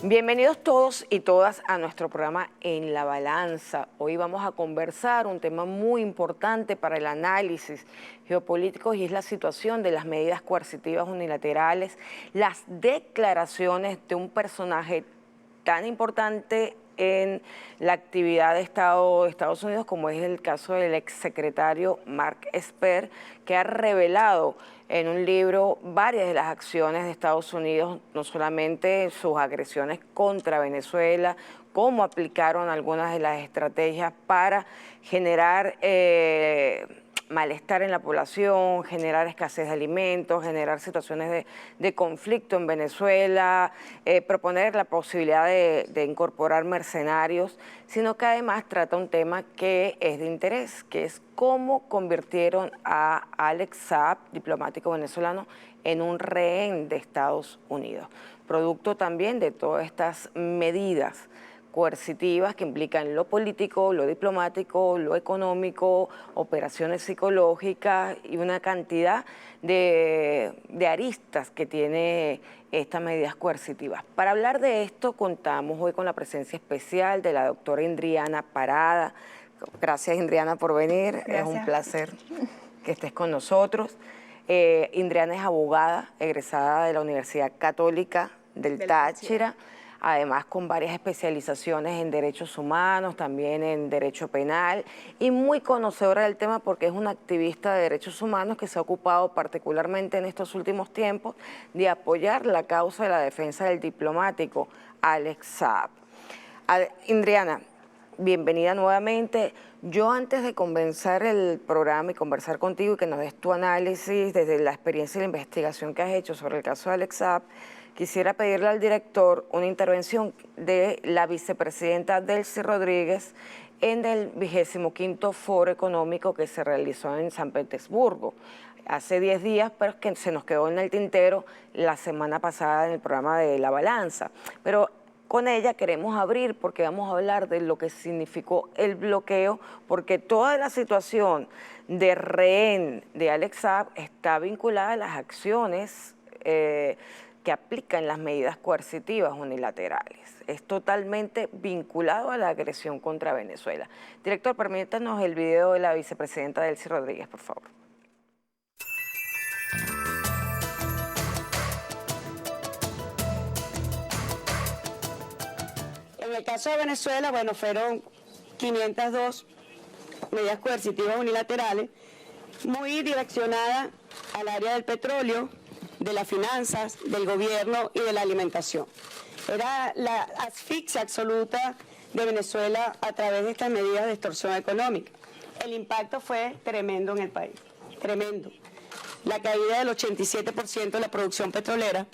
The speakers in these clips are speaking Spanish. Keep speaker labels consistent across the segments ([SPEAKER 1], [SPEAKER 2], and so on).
[SPEAKER 1] Bienvenidos todos y todas a nuestro programa En la Balanza. Hoy vamos a conversar un tema muy importante para el análisis geopolítico y es la situación de las medidas coercitivas unilaterales, las declaraciones de un personaje tan importante en la actividad de Estados Unidos, como es el caso del exsecretario Mark Esper, que ha revelado en un libro varias de las acciones de Estados Unidos, no solamente sus agresiones contra Venezuela, cómo aplicaron algunas de las estrategias para generar malestar en la población, generar escasez de alimentos, generar situaciones de conflicto en Venezuela, proponer la posibilidad de incorporar mercenarios, sino que además trata un tema que es de interés, que es cómo convirtieron a Alex Saab, diplomático venezolano, en un rehén de Estados Unidos, producto también de todas estas medidas coercitivas que implican lo político, lo diplomático, lo económico, operaciones psicológicas y una cantidad de aristas que tiene estas medidas coercitivas. Para hablar de esto contamos hoy con la presencia especial de la doctora Indriana Parada. Gracias, Indriana, por venir. Gracias. Es un placer que estés con nosotros. Indriana es abogada, egresada de la Universidad Católica del Táchira, además con varias especializaciones en derechos humanos, también en derecho penal, y muy conocedora del tema porque es una activista de derechos humanos que se ha ocupado particularmente en estos últimos tiempos de apoyar la causa de la defensa del diplomático Alex Saab. Indriana, bienvenida nuevamente. Yo antes de comenzar el programa y conversar contigo y que nos des tu análisis desde la experiencia y la investigación que has hecho sobre el caso de Alex Saab, quisiera pedirle al director una intervención de la vicepresidenta Delcy Rodríguez en el 25º Foro Económico que se realizó en San Petersburgo hace 10 días, pero que se nos quedó en el tintero la semana pasada en el programa de La Balanza. Pero con ella queremos abrir porque vamos a hablar de lo que significó el bloqueo, porque toda la situación de rehén de Alex Saab está vinculada a las acciones que aplican las medidas coercitivas unilaterales. Es totalmente vinculado a la agresión contra Venezuela. Director, permítanos el video de la vicepresidenta Delcy Rodríguez, por favor.
[SPEAKER 2] En el caso de Venezuela, bueno, fueron 502 medidas coercitivas unilaterales, muy direccionadas al área del petróleo, de las finanzas, del gobierno y de la alimentación. Era la asfixia absoluta de Venezuela a través de estas medidas de extorsión económica. El impacto fue tremendo en el país, tremendo. La caída del 87% de la producción petrolera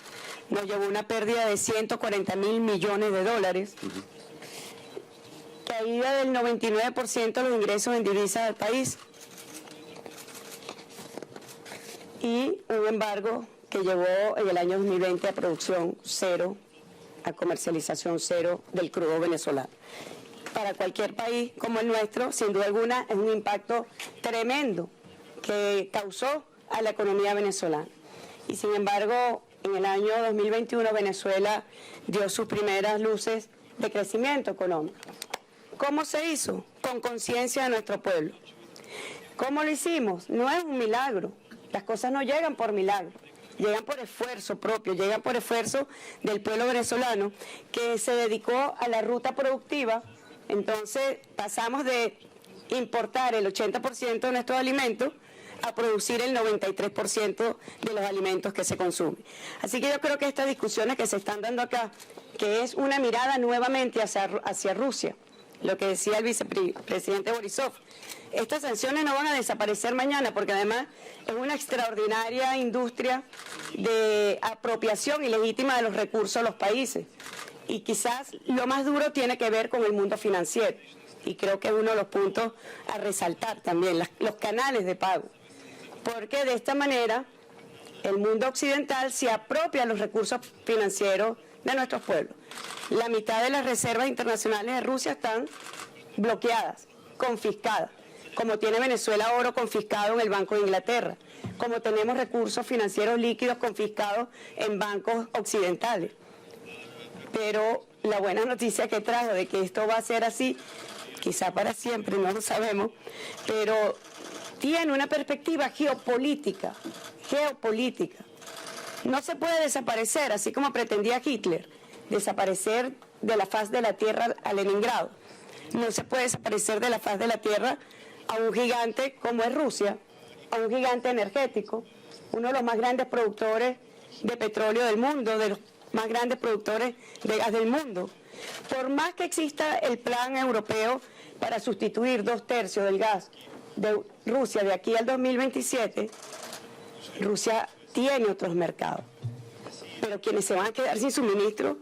[SPEAKER 2] nos llevó a una pérdida de 140.000 millones de dólares, caída del 99% de los ingresos en divisas del país y un embargo que llevó en el año 2020 a producción cero, a comercialización cero del crudo venezolano. Para cualquier país como el nuestro, sin duda alguna, es un impacto tremendo que causó a la economía venezolana. Y sin embargo, en el año 2021 Venezuela dio sus primeras luces de crecimiento económico. ¿Cómo se hizo? Con conciencia de nuestro pueblo. ¿Cómo lo hicimos? No es un milagro. Las cosas no llegan por milagro. Llegan por esfuerzo propio, llegan por esfuerzo del pueblo venezolano que se dedicó a la ruta productiva. Entonces pasamos de importar el 80% de nuestros alimentos a producir el 93% de los alimentos que se consumen. Así que yo creo que estas discusiones que se están dando acá, que es una mirada nuevamente hacia Rusia, lo que decía el vicepresidente Borisov, estas sanciones no van a desaparecer mañana porque además es una extraordinaria industria de apropiación ilegítima de los recursos de los países. Y quizás lo más duro tiene que ver con el mundo financiero. Y creo que es uno de los puntos a resaltar también, los canales de pago. Porque de esta manera el mundo occidental se apropia los recursos financieros de nuestros pueblos. La mitad de las reservas internacionales de Rusia están bloqueadas, confiscadas, como tiene Venezuela oro confiscado en el Banco de Inglaterra, como tenemos recursos financieros líquidos confiscados en bancos occidentales. pero la buena noticia que trajo de que esto va a ser así, quizá para siempre, no lo sabemos, pero tiene una perspectiva geopolítica. No se puede desaparecer, así como pretendía Hitler, desaparecer de la faz de la tierra a Leningrado. No se puede desaparecer de la faz de la tierra a un gigante como es Rusia, a un gigante energético, uno de los más grandes productores de petróleo del mundo, de los más grandes productores de gas del mundo. Por más que exista el plan europeo para sustituir 2/3 del gas de Rusia de aquí al 2027, Rusia tiene otros mercados. Pero quienes se van a quedar sin suministro,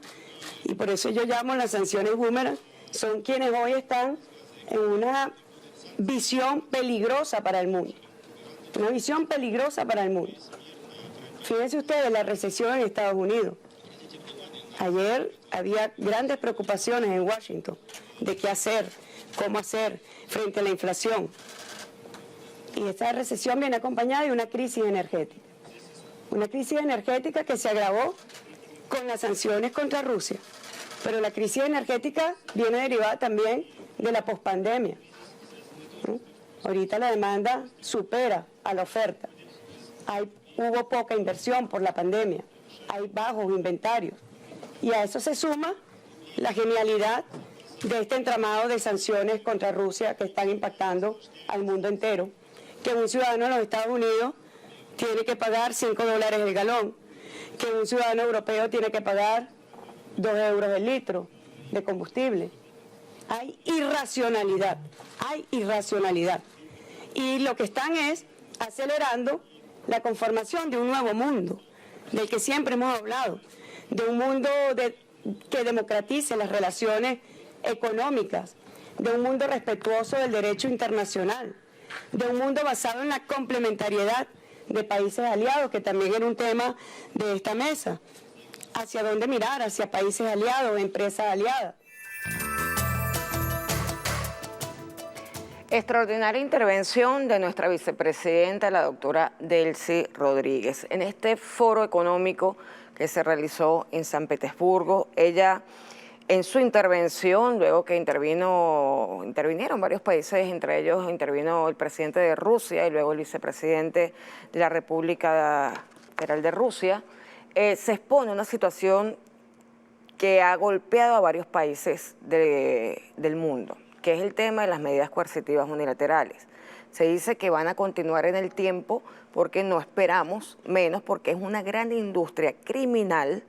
[SPEAKER 2] y por eso yo llamo las sanciones boomerang, son quienes hoy están en una visión peligrosa para el mundo. Una visión peligrosa para el mundo. Fíjense ustedes la recesión en Estados Unidos. Ayer había grandes preocupaciones en Washington de qué hacer, cómo hacer frente a la inflación. Y esta recesión viene acompañada de una crisis energética. Una crisis energética que se agravó con las sanciones contra Rusia. Pero la crisis energética viene derivada también de la pospandemia. Ahorita la demanda supera a la oferta. Hubo poca inversión por la pandemia. Hay bajos inventarios. Y a eso se suma la genialidad de este entramado de sanciones contra Rusia que están impactando al mundo entero. Que un ciudadano de los Estados Unidos tiene que pagar $5 el galón, que un ciudadano europeo tiene que pagar 2 euros el litro de combustible. Hay irracionalidad. Y lo que están es acelerando la conformación de un nuevo mundo, del que siempre hemos hablado, de un mundo que democratice las relaciones económicas, de un mundo respetuoso del derecho internacional, de un mundo basado en la complementariedad de países aliados, que también era un tema de esta mesa. ¿Hacia dónde mirar? Hacia países aliados, empresas aliadas.
[SPEAKER 1] Extraordinaria intervención de nuestra vicepresidenta, la doctora Delcy Rodríguez. En este foro económico que se realizó en San Petersburgo, ella, en su intervención, luego que intervinieron varios países, entre ellos intervino el presidente de Rusia y luego el vicepresidente de la República Federal de Rusia, se expone una situación que ha golpeado a varios países del mundo, que es el tema de las medidas coercitivas unilaterales. Se dice que van a continuar en el tiempo porque no esperamos menos, porque es una gran industria criminal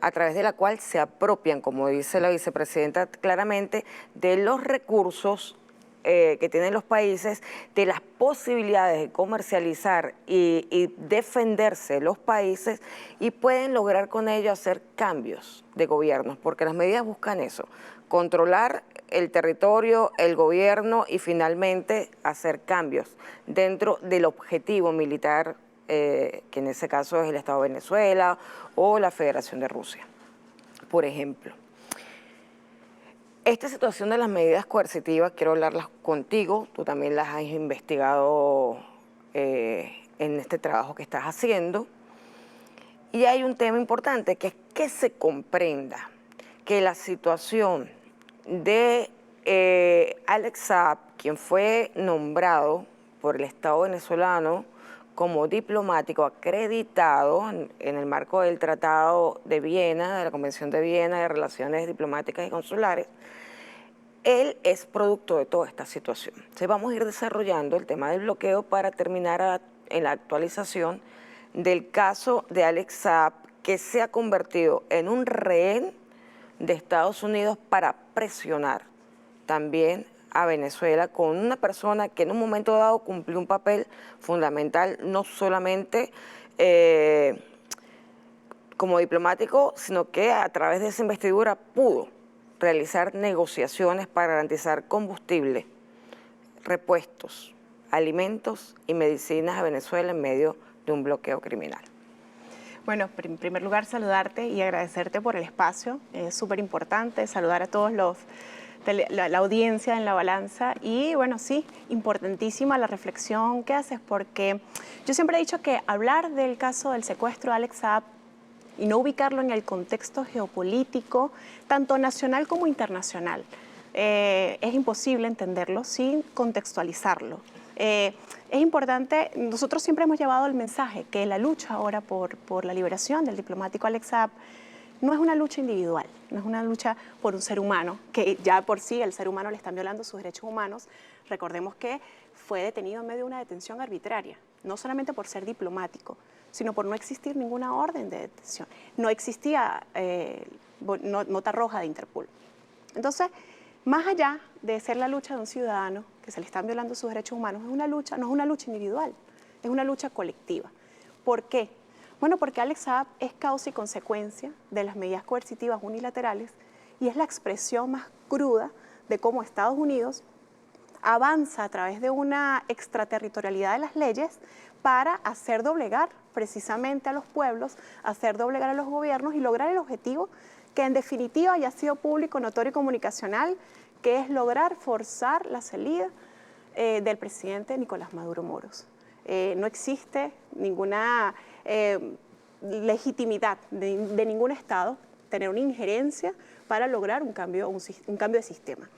[SPEAKER 1] a través de la cual se apropian, como dice la vicepresidenta claramente, de los recursos que tienen los países, de las posibilidades de comercializar y defenderse los países, y pueden lograr con ello hacer cambios de gobiernos, porque las medidas buscan eso, controlar el territorio, el gobierno y finalmente hacer cambios dentro del objetivo militar, que en ese caso es el Estado de Venezuela o la Federación de Rusia, por ejemplo. Esta situación de las medidas coercitivas, quiero hablarlas contigo, tú también las has investigado en este trabajo que estás haciendo, y hay un tema importante que es que se comprenda que la situación de Alex Saab, quien fue nombrado por el Estado venezolano como diplomático acreditado en el marco del Tratado de Viena, de la Convención de Viena de Relaciones Diplomáticas y Consulares, él es producto de toda esta situación. Entonces vamos a ir desarrollando el tema del bloqueo para terminar en la actualización del caso de Alex Saab, que se ha convertido en un rehén de Estados Unidos para presionar también a Venezuela con una persona que en un momento dado cumplió un papel fundamental, no solamente como diplomático, sino que a través de esa investidura pudo realizar negociaciones para garantizar combustible, repuestos, alimentos y medicinas a Venezuela en medio de un bloqueo criminal.
[SPEAKER 3] Bueno, en primer lugar saludarte y agradecerte por el espacio, es súper importante saludar a todos la audiencia en La Balanza y bueno, sí, importantísima la reflexión que haces porque yo siempre he dicho que hablar del caso del secuestro de Alex Saab y no ubicarlo en el contexto geopolítico, tanto nacional como internacional. Es imposible entenderlo sin contextualizarlo. Es importante, nosotros siempre hemos llevado el mensaje que la lucha ahora por la liberación del diplomático Alex Saab no es una lucha individual, no es una lucha por un ser humano, que ya por sí el ser humano le están violando sus derechos humanos. Recordemos que fue detenido en medio de una detención arbitraria, no solamente por ser diplomático, sino por no existir ninguna orden de detención. No existía nota roja de Interpol. Entonces, más allá de ser la lucha de un ciudadano que se le están violando sus derechos humanos, no es una lucha individual, es una lucha colectiva. ¿Por qué? Bueno, porque Alex Saab es causa y consecuencia de las medidas coercitivas unilaterales y es la expresión más cruda de cómo Estados Unidos avanza a través de una extraterritorialidad de las leyes para hacer doblegar precisamente a los pueblos, hacer doblegar a los gobiernos y lograr el objetivo que en definitiva ya ha sido público, notorio y comunicacional, que es lograr forzar la salida del presidente Nicolás Maduro Moros. No existe ninguna legitimidad de ningún Estado tener una injerencia para lograr un cambio de sistema.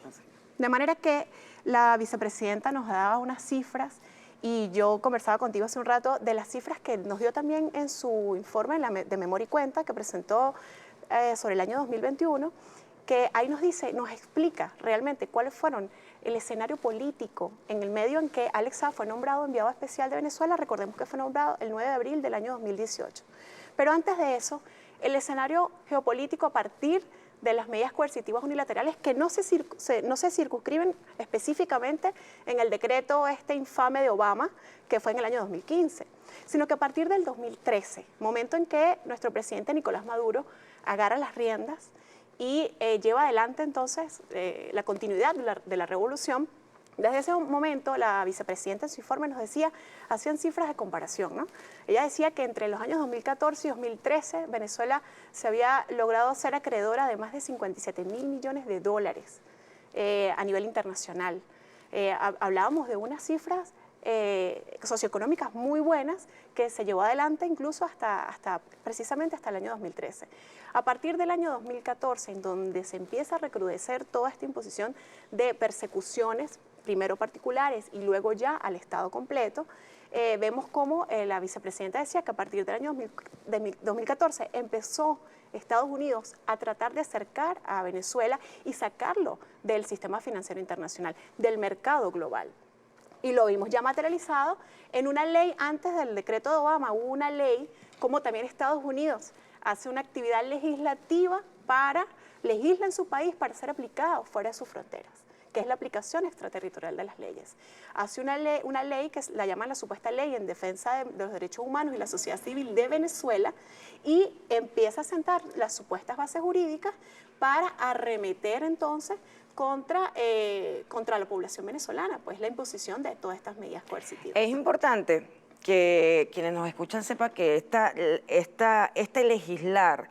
[SPEAKER 3] De manera que la vicepresidenta nos daba unas cifras y yo conversaba contigo hace un rato de las cifras que nos dio también en su informe de Memoria y Cuenta que presentó sobre el año 2021, que ahí nos explica realmente cuáles fueron el escenario político en el medio en que Alex Saab fue nombrado enviado especial de Venezuela. Recordemos que fue nombrado el 9 de abril del año 2018. Pero antes de eso, el escenario geopolítico a partir de las medidas coercitivas unilaterales que no se circunscriben específicamente en el decreto infame de Obama, que fue en el año 2015, sino que a partir del 2013, momento en que nuestro presidente Nicolás Maduro agarra las riendas y lleva adelante entonces la continuidad de la revolución. Desde ese momento, la vicepresidenta en su informe nos decía, hacían cifras de comparación, ¿no? Ella decía que entre los años 2014 y 2013, Venezuela se había logrado ser acreedora de más de 57.000 millones de dólares a nivel internacional. Hablábamos de unas cifras socioeconómicas muy buenas que se llevó adelante incluso precisamente hasta el año 2013. A partir del año 2014, en donde se empieza a recrudecer toda esta imposición de persecuciones, primero particulares y luego ya al Estado completo, vemos cómo la vicepresidenta decía que a partir del año 2014 empezó Estados Unidos a tratar de acercar a Venezuela y sacarlo del sistema financiero internacional, del mercado global. Y lo vimos ya materializado en una ley. Antes del decreto de Obama hubo una ley, como también Estados Unidos hace una actividad legislativa legisla en su país para ser aplicado fuera de sus fronteras, que es la aplicación extraterritorial de las leyes. Hace una ley que la llaman la supuesta ley en defensa de los derechos humanos y la sociedad civil de Venezuela y empieza a sentar las supuestas bases jurídicas para arremeter entonces contra la población venezolana, pues la imposición de todas estas medidas coercitivas.
[SPEAKER 1] Es importante que quienes nos escuchan sepan que este legislar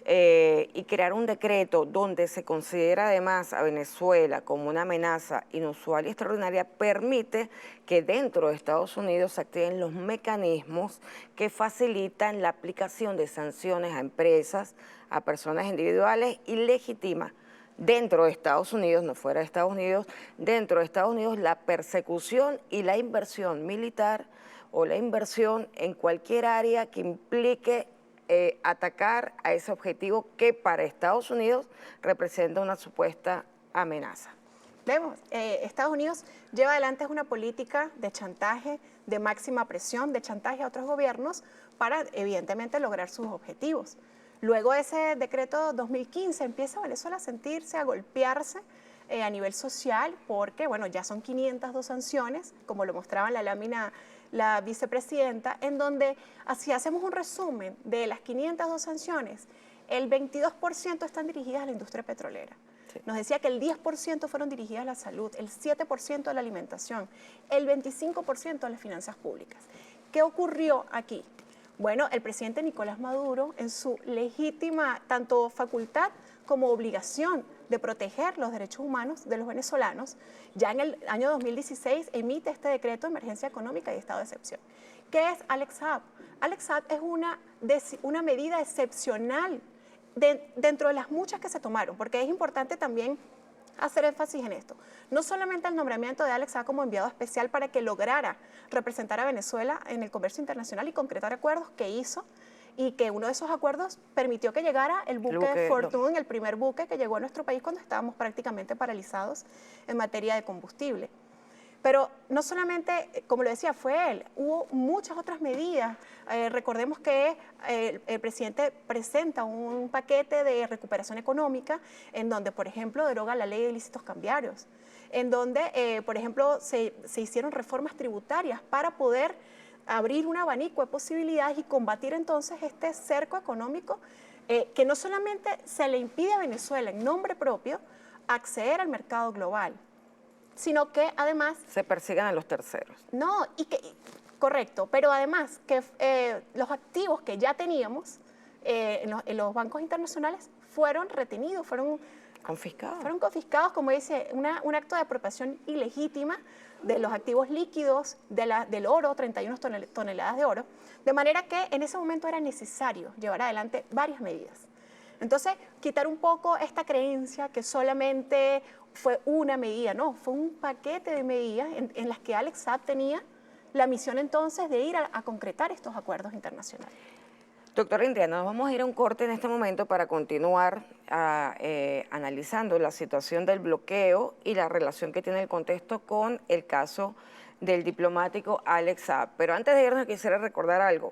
[SPEAKER 1] y crear un decreto donde se considera además a Venezuela como una amenaza inusual y extraordinaria permite que dentro de Estados Unidos se activen los mecanismos que facilitan la aplicación de sanciones a empresas, a personas individuales y legitima dentro de Estados Unidos, no fuera de Estados Unidos, dentro de Estados Unidos la persecución y la inversión militar o la inversión en cualquier área que implique atacar a ese objetivo que para Estados Unidos representa una supuesta amenaza.
[SPEAKER 3] Vemos, Estados Unidos lleva adelante una política de chantaje, de máxima presión, de chantaje a otros gobiernos para evidentemente lograr sus objetivos. Luego de ese decreto 2015 empieza Venezuela a sentirse, a golpearse a nivel social porque, bueno, ya son 502 sanciones, como lo mostraba en la lámina la vicepresidenta, en donde, si hacemos un resumen de las 502 sanciones, el 22% están dirigidas a la industria petrolera. Sí. Nos decía que el 10% fueron dirigidas a la salud, el 7% a la alimentación, el 25% a las finanzas públicas. ¿Qué ocurrió aquí? Bueno, el presidente Nicolás Maduro, en su legítima tanto facultad como obligación de proteger los derechos humanos de los venezolanos, ya en el año 2016 emite este decreto de emergencia económica y estado de excepción. ¿Qué es Alex Saab? Alex Saab es una medida excepcional dentro de las muchas que se tomaron, porque es importante también hacer énfasis en esto. No solamente el nombramiento de Alex Saab como enviado especial para que lograra representar a Venezuela en el comercio internacional y concretar acuerdos que hizo, y que uno de esos acuerdos permitió que llegara el buque Fortune, el primer buque que llegó a nuestro país cuando estábamos prácticamente paralizados en materia de combustible. Pero no solamente, como lo decía, fue él, hubo muchas otras medidas. Recordemos que el presidente presenta un paquete de recuperación económica en donde, por ejemplo, deroga la ley de ilícitos cambiarios, en donde, por ejemplo, se hicieron reformas tributarias para poder abrir un abanico de posibilidades y combatir entonces este cerco económico que no solamente se le impide a Venezuela en nombre propio acceder al mercado global, sino que además...
[SPEAKER 1] se persigan a los terceros.
[SPEAKER 3] No, correcto, pero además que los activos que ya teníamos en los bancos internacionales fueron retenidos, fueron
[SPEAKER 1] confiscados.
[SPEAKER 3] Fueron confiscados, como dice, un acto de apropiación ilegítima de los activos líquidos, del oro, 31 toneladas de oro, de manera que en ese momento era necesario llevar adelante varias medidas. Entonces, quitar un poco esta creencia que solamente fue una medida, no, fue un paquete de medidas en las que Alex Saab tenía la misión entonces de ir a concretar estos acuerdos internacionales.
[SPEAKER 1] Doctora Indriana, nos vamos a ir a un corte en este momento para continuar analizando la situación del bloqueo y la relación que tiene el contexto con el caso del diplomático Alex Saab. Pero antes de irnos quisiera recordar algo.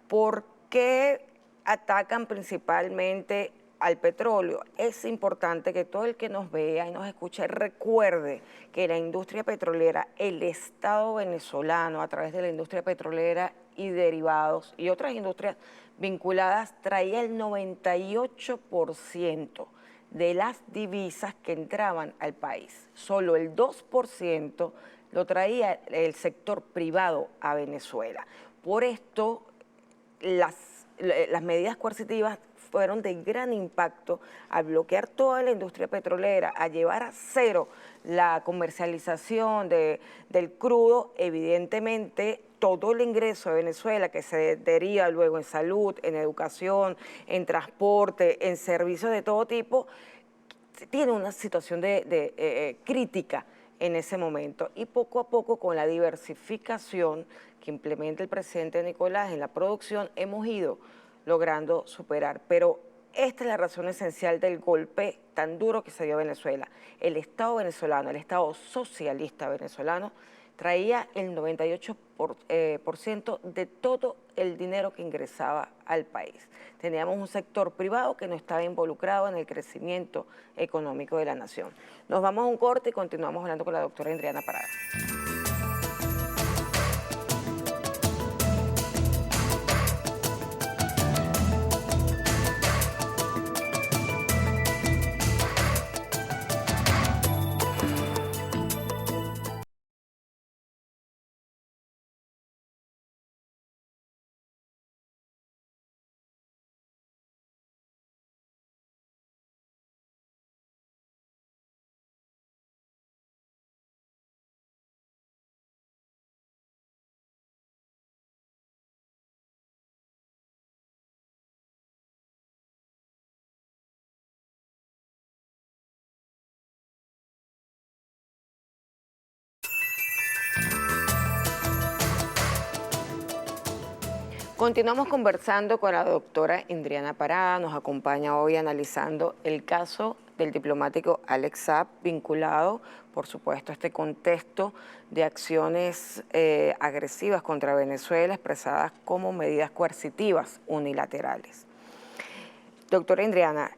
[SPEAKER 1] ¿Por qué atacan principalmente al petróleo? Es importante que todo el que nos vea y nos escuche recuerde que la industria petrolera, el Estado venezolano a través de la industria petrolera y derivados y otras industrias vinculadas traía el 98% de las divisas que entraban al país. Solo el 2% lo traía el sector privado a Venezuela. Por esto, las medidas coercitivas fueron de gran impacto al bloquear toda la industria petrolera, a llevar a cero la comercialización del crudo. Evidentemente, todo el ingreso de Venezuela que se deriva luego en salud, en educación, en transporte, en servicios de todo tipo, tiene una situación crítica en ese momento. Y poco a poco, con la diversificación que implementa el presidente Nicolás en la producción, hemos ido logrando superar. Pero esta es la razón esencial del golpe tan duro que se dio a Venezuela. El Estado venezolano, el Estado socialista venezolano, traía el 98% de todo el dinero que ingresaba al país. Teníamos un sector privado que no estaba involucrado en el crecimiento económico de la nación. Nos vamos a un corte y continuamos hablando con la doctora Indriana Parada. Continuamos conversando con la doctora Indriana Parada. Nos acompaña hoy analizando el caso del diplomático Alex Saab, vinculado, por supuesto, a este contexto de acciones agresivas contra Venezuela, expresadas como medidas coercitivas unilaterales. Doctora Indriana,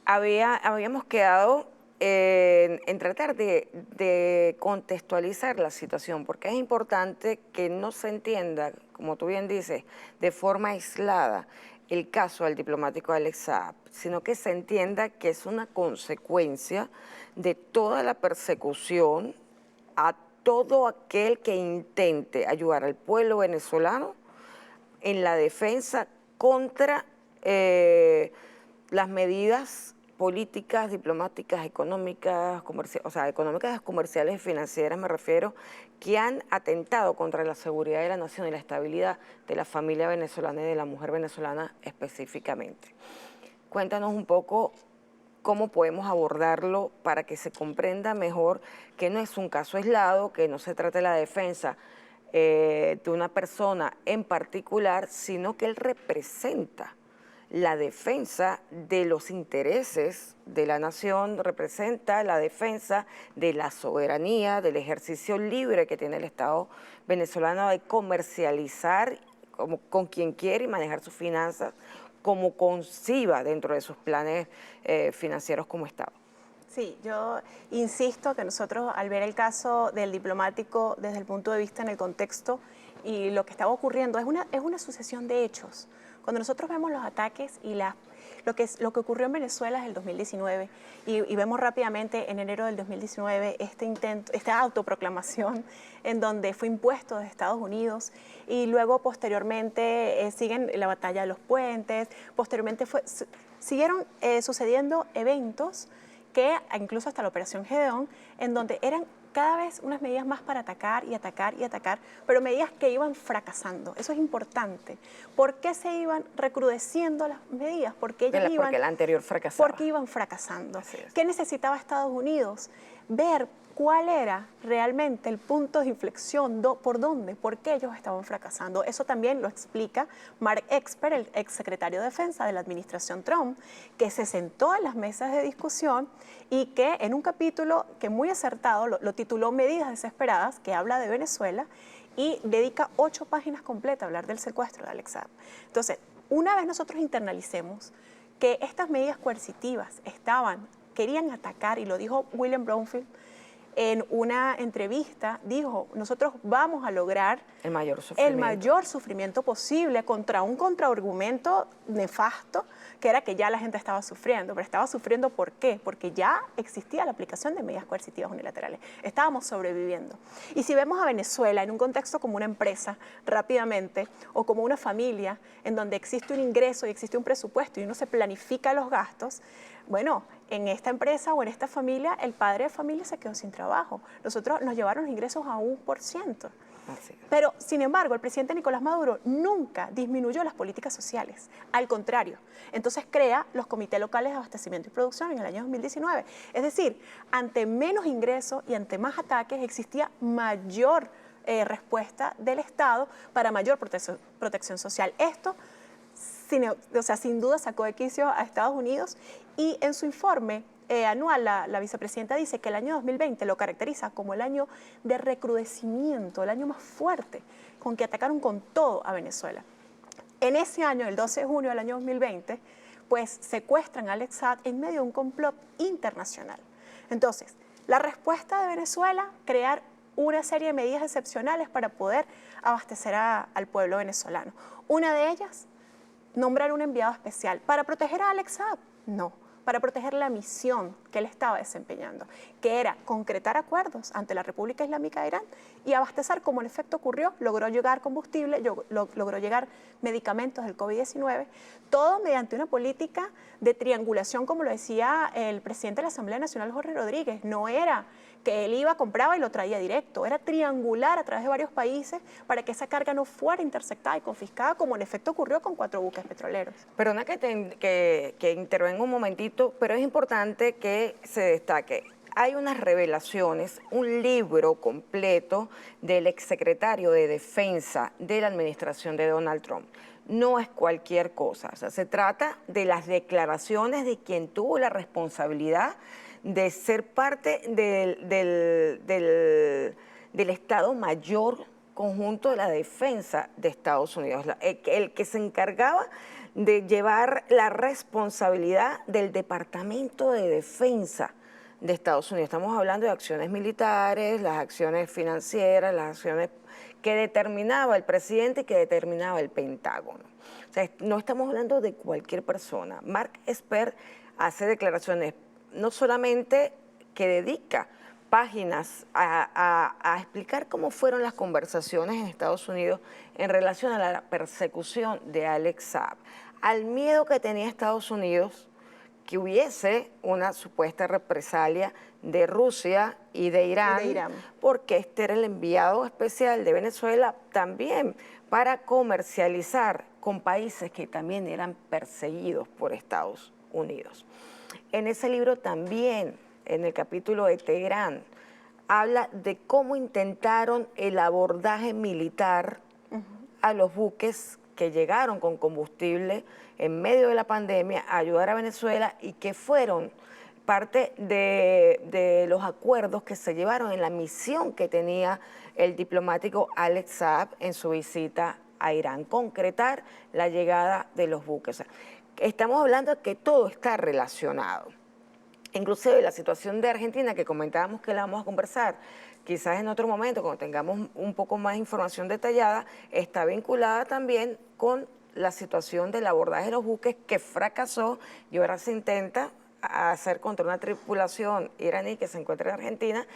[SPEAKER 1] habíamos quedado en tratar de contextualizar la situación, porque es importante que no se entienda, como tú bien dices, de forma aislada el caso del diplomático Alex Saab, sino que se entienda que es una consecuencia de toda la persecución a todo aquel que intente ayudar al pueblo venezolano en la defensa contra las medidas políticas diplomáticas, económicas, económicas, comerciales y financieras me refiero, que han atentado contra la seguridad de la nación y la estabilidad de la familia venezolana y de la mujer venezolana específicamente. Cuéntanos un poco cómo podemos abordarlo para que se comprenda mejor que no es un caso aislado, que no se trata de la defensa de una persona en particular, sino que él representa la defensa de los intereses de la nación, representa la defensa de la soberanía, del ejercicio libre que tiene el Estado venezolano de comercializar con quien quiere y manejar sus finanzas como conciba dentro de sus planes financieros como Estado.
[SPEAKER 3] Sí, yo insisto que nosotros al ver el caso del diplomático desde el punto de vista en el contexto y lo que estaba ocurriendo es una sucesión de hechos. Cuando nosotros vemos los ataques y lo que ocurrió en Venezuela es el 2019 y vemos rápidamente en enero del 2019 esta autoproclamación en donde fue impuesto desde Estados Unidos y luego posteriormente siguen la batalla de los puentes, posteriormente siguieron sucediendo eventos que incluso hasta la Operación Gedeón, en donde eran cada vez unas medidas más para atacar y atacar y atacar, pero medidas que iban fracasando. Eso es importante. ¿Por qué se iban recrudeciendo las medidas? Porque
[SPEAKER 1] la anterior fracasaba.
[SPEAKER 3] Porque iban fracasando. ¿Qué necesitaba Estados Unidos? Ver cuál era realmente el punto de inflexión, por dónde, por qué ellos estaban fracasando. Eso también lo explica Mark Esper, el exsecretario de Defensa de la administración Trump, que se sentó en las mesas de discusión y que en un capítulo que muy acertado lo tituló Medidas Desesperadas, que habla de Venezuela y dedica 8 páginas completas a hablar del secuestro de Alex Saab. Entonces, una vez nosotros internalicemos que estas medidas coercitivas querían atacar, y lo dijo William Brownfield, en una entrevista, dijo, nosotros vamos a lograr el mayor sufrimiento posible contra un contraargumento nefasto, que era que ya la gente estaba sufriendo. Pero estaba sufriendo ¿por qué? Porque ya existía la aplicación de medidas coercitivas unilaterales. Estábamos sobreviviendo. Y si vemos a Venezuela en un contexto como una empresa, rápidamente, o como una familia, en donde existe un ingreso y existe un presupuesto y uno se planifica los gastos, bueno, en esta empresa o en esta familia, el padre de familia se quedó sin trabajo. Nosotros nos llevaron los ingresos a 1%. Pero, sin embargo, el presidente Nicolás Maduro nunca disminuyó las políticas sociales. Al contrario, entonces crea los comités locales de abastecimiento y producción en el año 2019. Es decir, ante menos ingresos y ante más ataques existía mayor respuesta del Estado para mayor protección social. Esto sin duda sacó de quicio a Estados Unidos y en su informe anual la vicepresidenta dice que el año 2020 lo caracteriza como el año de recrudecimiento, el año más fuerte con que atacaron con todo a Venezuela. En ese año, el 12 de junio del año 2020, pues secuestran a Alex Saab en medio de un complot internacional. Entonces, la respuesta de Venezuela, crear una serie de medidas excepcionales para poder abastecer al pueblo venezolano. Una de ellas, nombrar un enviado especial. ¿Para proteger a Alex Saab? No, para proteger la misión que él estaba desempeñando, que era concretar acuerdos ante la República Islámica de Irán y abastecer, como en efecto ocurrió, logró llegar combustible, logró llegar medicamentos del COVID-19, todo mediante una política de triangulación, como lo decía el presidente de la Asamblea Nacional, Jorge Rodríguez. No era que él iba, compraba y lo traía directo, era triangular a través de varios países para que esa carga no fuera interceptada y confiscada, como en efecto ocurrió con 4 buques petroleros.
[SPEAKER 1] Perdona que intervenga un momentito, pero es importante que se destaque. Hay unas revelaciones, un libro completo del exsecretario de Defensa de la administración de Donald Trump. No es cualquier cosa, o sea, se trata de las declaraciones de quien tuvo la responsabilidad de ser parte del Estado Mayor Conjunto de la Defensa de Estados Unidos, el que se encargaba de llevar la responsabilidad del Departamento de Defensa de Estados Unidos. Estamos hablando de acciones militares, las acciones financieras, las acciones que determinaba el presidente y que determinaba el Pentágono. O sea, no estamos hablando de cualquier persona. Mark Esper hace declaraciones no solamente que dedica páginas a explicar cómo fueron las conversaciones en Estados Unidos en relación a la persecución de Alex Saab, al miedo que tenía Estados Unidos que hubiese una supuesta represalia de Rusia y de Irán, porque este era el enviado especial de Venezuela también para comercializar con países que también eran perseguidos por Estados Unidos. En ese libro también, en el capítulo de Teherán, habla de cómo intentaron el abordaje militar a los buques que llegaron con combustible en medio de la pandemia a ayudar a Venezuela y que fueron parte de los acuerdos que se llevaron en la misión que tenía el diplomático Alex Saab en su visita a Irán, concretar la llegada de los buques. O sea, estamos hablando de que todo está relacionado. Inclusive la situación de Argentina, que comentábamos que la vamos a conversar, quizás en otro momento, cuando tengamos un poco más información detallada, está vinculada también con la situación del abordaje de los buques que fracasó y ahora se intenta hacer contra una tripulación iraní que se encuentra en Argentina,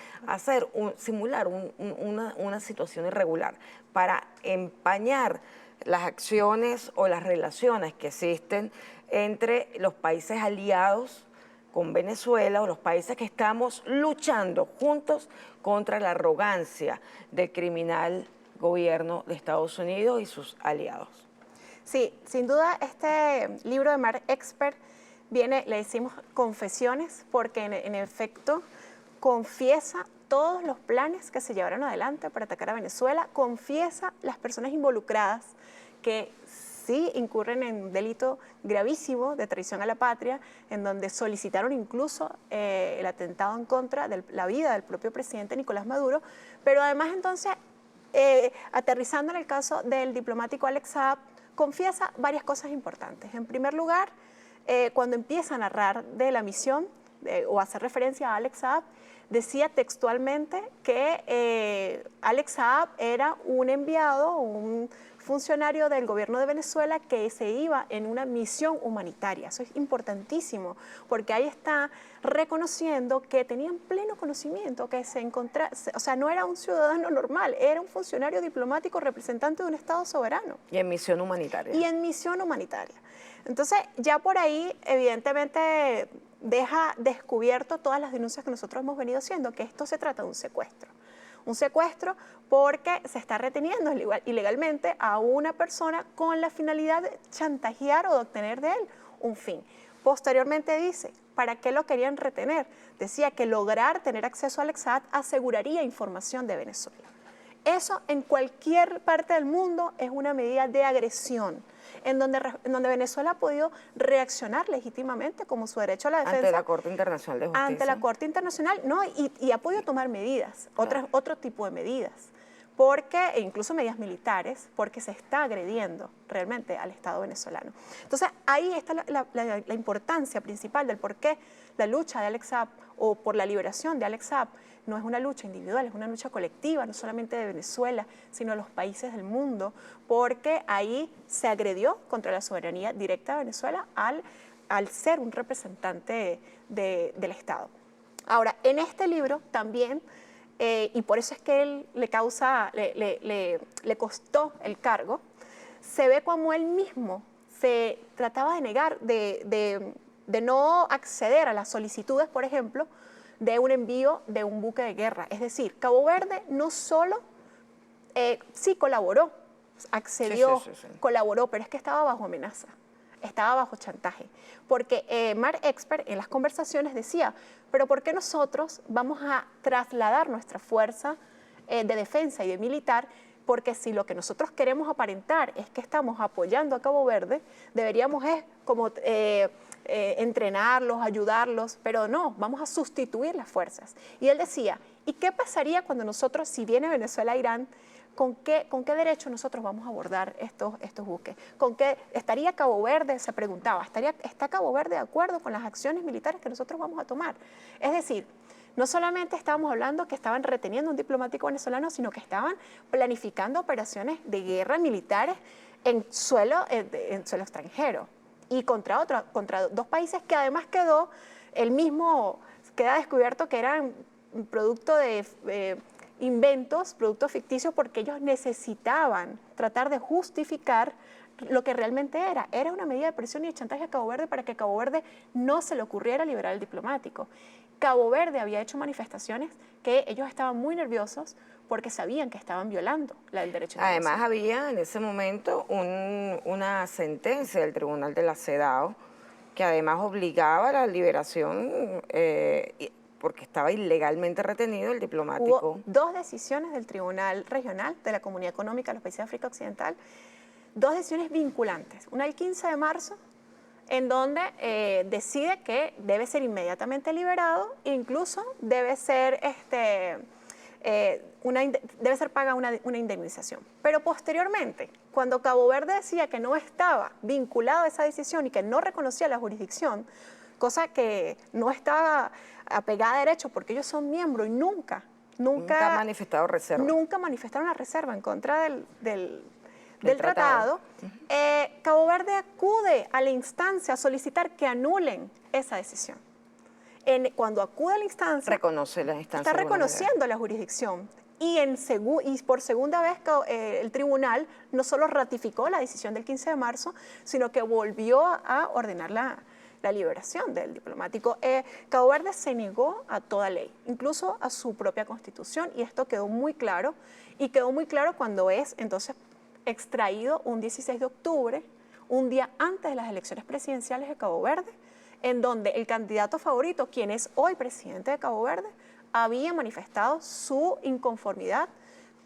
[SPEAKER 1] simular una situación irregular para empañar las acciones o las relaciones que existen entre los países aliados con Venezuela o los países que estamos luchando juntos contra la arrogancia del criminal gobierno de Estados Unidos y sus aliados.
[SPEAKER 3] Sí, sin duda este libro de Mark Expert viene, le decimos confesiones, porque en efecto confiesa todos los planes que se llevaron adelante para atacar a Venezuela, confiesa las personas involucradas que sí incurren en un delito gravísimo de traición a la patria, en donde solicitaron incluso el atentado en contra de la vida del propio presidente Nicolás Maduro, pero además entonces, aterrizando en el caso del diplomático Alex Saab, confiesa varias cosas importantes. En primer lugar, cuando empieza a narrar de la misión o hacer referencia a Alex Saab, decía textualmente que Alex Saab era un enviado, un funcionario del gobierno de Venezuela que se iba en una misión humanitaria. Eso es importantísimo, porque ahí está reconociendo que tenían pleno conocimiento, que se encontraba, o sea, no era un ciudadano normal, era un funcionario diplomático representante de un Estado soberano.
[SPEAKER 1] Y en misión humanitaria.
[SPEAKER 3] Y en misión humanitaria. Entonces, ya por ahí, evidentemente, deja descubierto todas las denuncias que nosotros hemos venido haciendo, que esto se trata de un secuestro. Un secuestro porque se está reteniendo ilegalmente a una persona con la finalidad de chantajear o de obtener de él un fin. Posteriormente dice, ¿para qué lo querían retener? Decía que lograr tener acceso al Exat aseguraría información de Venezuela. Eso en cualquier parte del mundo es una medida de agresión, en donde Venezuela ha podido reaccionar legítimamente como su derecho a la defensa.
[SPEAKER 1] Ante la Corte Internacional de Justicia.
[SPEAKER 3] Ante la Corte Internacional, no, y ha podido tomar medidas, otro tipo de medidas, porque, e incluso medidas militares, porque se está agrediendo realmente al Estado venezolano. Entonces, ahí está la importancia principal del por qué la lucha de Alex Saab o por la liberación de Alex Saab no es una lucha individual, es una lucha colectiva, no solamente de Venezuela, sino de los países del mundo, porque ahí se agredió contra la soberanía directa de Venezuela al ser un representante del Estado. Ahora, en este libro también, y por eso es que él le costó el cargo, se ve como él mismo se trataba de negar, de no acceder a las solicitudes, por ejemplo, de un envío de un buque de guerra. Es decir, Cabo Verde no solo sí colaboró, accedió, colaboró, pero es que estaba bajo amenaza, estaba bajo chantaje. Porque Mark Expert en las conversaciones decía, pero ¿por qué nosotros vamos a trasladar nuestra fuerza de defensa y de militar? Porque si lo que nosotros queremos aparentar es que estamos apoyando a Cabo Verde, deberíamos como entrenarlos, ayudarlos, pero no, vamos a sustituir las fuerzas. Y él decía, ¿y qué pasaría cuando nosotros, si viene Venezuela a Irán, ¿con qué derecho nosotros vamos a abordar estos buques? ¿Con qué estaría Cabo Verde? Se preguntaba, ¿está Cabo Verde de acuerdo con las acciones militares que nosotros vamos a tomar? Es decir, no solamente estábamos hablando que estaban reteniendo un diplomático venezolano, sino que estaban planificando operaciones de guerra militares en suelo extranjero y contra dos países que además queda descubierto que eran producto de inventos, productos ficticios, porque ellos necesitaban tratar de justificar lo que realmente era una medida de presión y de chantaje a Cabo Verde para que Cabo Verde no se le ocurriera liberar el diplomático. Cabo Verde había hecho manifestaciones que ellos estaban muy nerviosos porque sabían que estaban violando el derecho internacional.
[SPEAKER 1] Además había en ese momento una sentencia del Tribunal de la CEDAW que además obligaba a la liberación porque estaba ilegalmente retenido el diplomático.
[SPEAKER 3] Hubo 2 decisiones del Tribunal Regional de la Comunidad Económica de los Países de África Occidental, 2 decisiones vinculantes. Una el 15 de marzo, en donde decide que debe ser inmediatamente liberado e incluso debe ser, debe ser paga una indemnización. Pero posteriormente, cuando Cabo Verde decía que no estaba vinculado a esa decisión y que no reconocía la jurisdicción, cosa que no estaba apegada a derecho porque ellos son miembros y nunca
[SPEAKER 1] ha manifestado reserva.
[SPEAKER 3] Nunca manifestaron la reserva en contra del tratado. Cabo Verde acude a la instancia a solicitar que anulen esa decisión. Cuando acude a la instancia,
[SPEAKER 1] reconoce la instancia,
[SPEAKER 3] está reconociendo la jurisdicción. Y por segunda vez el tribunal no solo ratificó la decisión del 15 de marzo, sino que volvió a ordenar la liberación del diplomático. Cabo Verde se negó a toda ley, incluso a su propia constitución, y esto quedó muy claro, y quedó muy claro cuando es entonces extraído un 16 de octubre, un día antes de las elecciones presidenciales de Cabo Verde, en donde el candidato favorito, quien es hoy presidente de Cabo Verde, había manifestado su inconformidad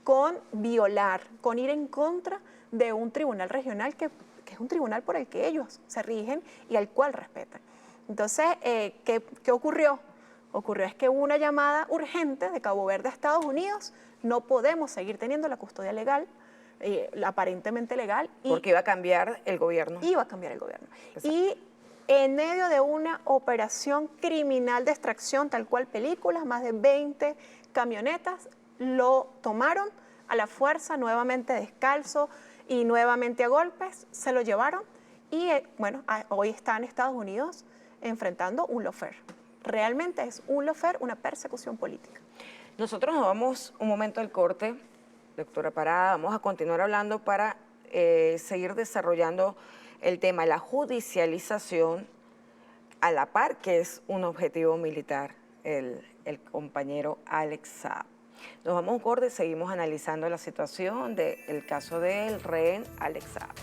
[SPEAKER 3] con violar, con ir en contra de un tribunal regional que es un tribunal por el que ellos se rigen y al cual respetan. Entonces, ¿qué ocurrió? Ocurrió es que hubo una llamada urgente de Cabo Verde a Estados Unidos, no podemos seguir teniendo la custodia legal, aparentemente legal.
[SPEAKER 1] Porque iba a cambiar el gobierno.
[SPEAKER 3] Iba a cambiar el gobierno.
[SPEAKER 1] Exacto.
[SPEAKER 3] Y en medio de una operación criminal de extracción, tal cual películas, más de 20 camionetas, lo tomaron a la fuerza, nuevamente descalzo y nuevamente a golpes, se lo llevaron y bueno, hoy está en Estados Unidos enfrentando un lawfare. Realmente es un lawfare, una persecución política.
[SPEAKER 1] Nosotros nos vamos un momento al corte, doctora Parada, vamos a continuar hablando para seguir desarrollando el tema de la judicialización a la par que es un objetivo militar, el compañero Alex Saab. Nos vamos a un corte y seguimos analizando la situación del caso del rehén Alex Saab.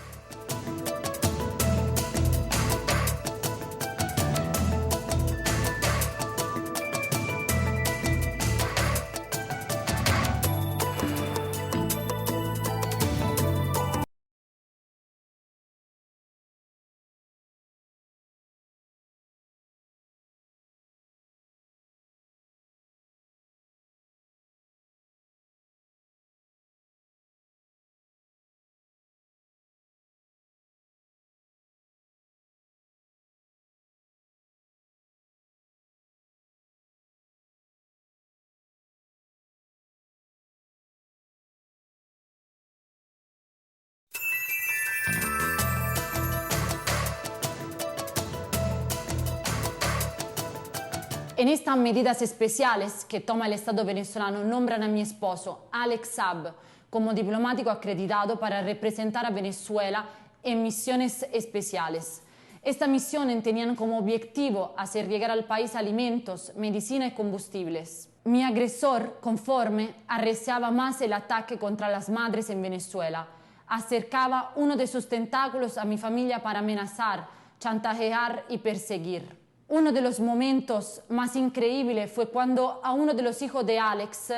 [SPEAKER 4] En estas medidas especiales que toma el Estado venezolano, nombran a mi esposo, Alex Saab, como diplomático acreditado para representar a Venezuela en misiones especiales. Esta misión tenía como objetivo hacer llegar al país alimentos, medicina y combustibles. Mi agresor, conforme, arreciaba más el ataque contra las madres en Venezuela. Acercaba uno de sus tentáculos a mi familia para amenazar, chantajear y perseguir. Uno de los momentos más increíbles fue cuando a uno de los hijos de Alex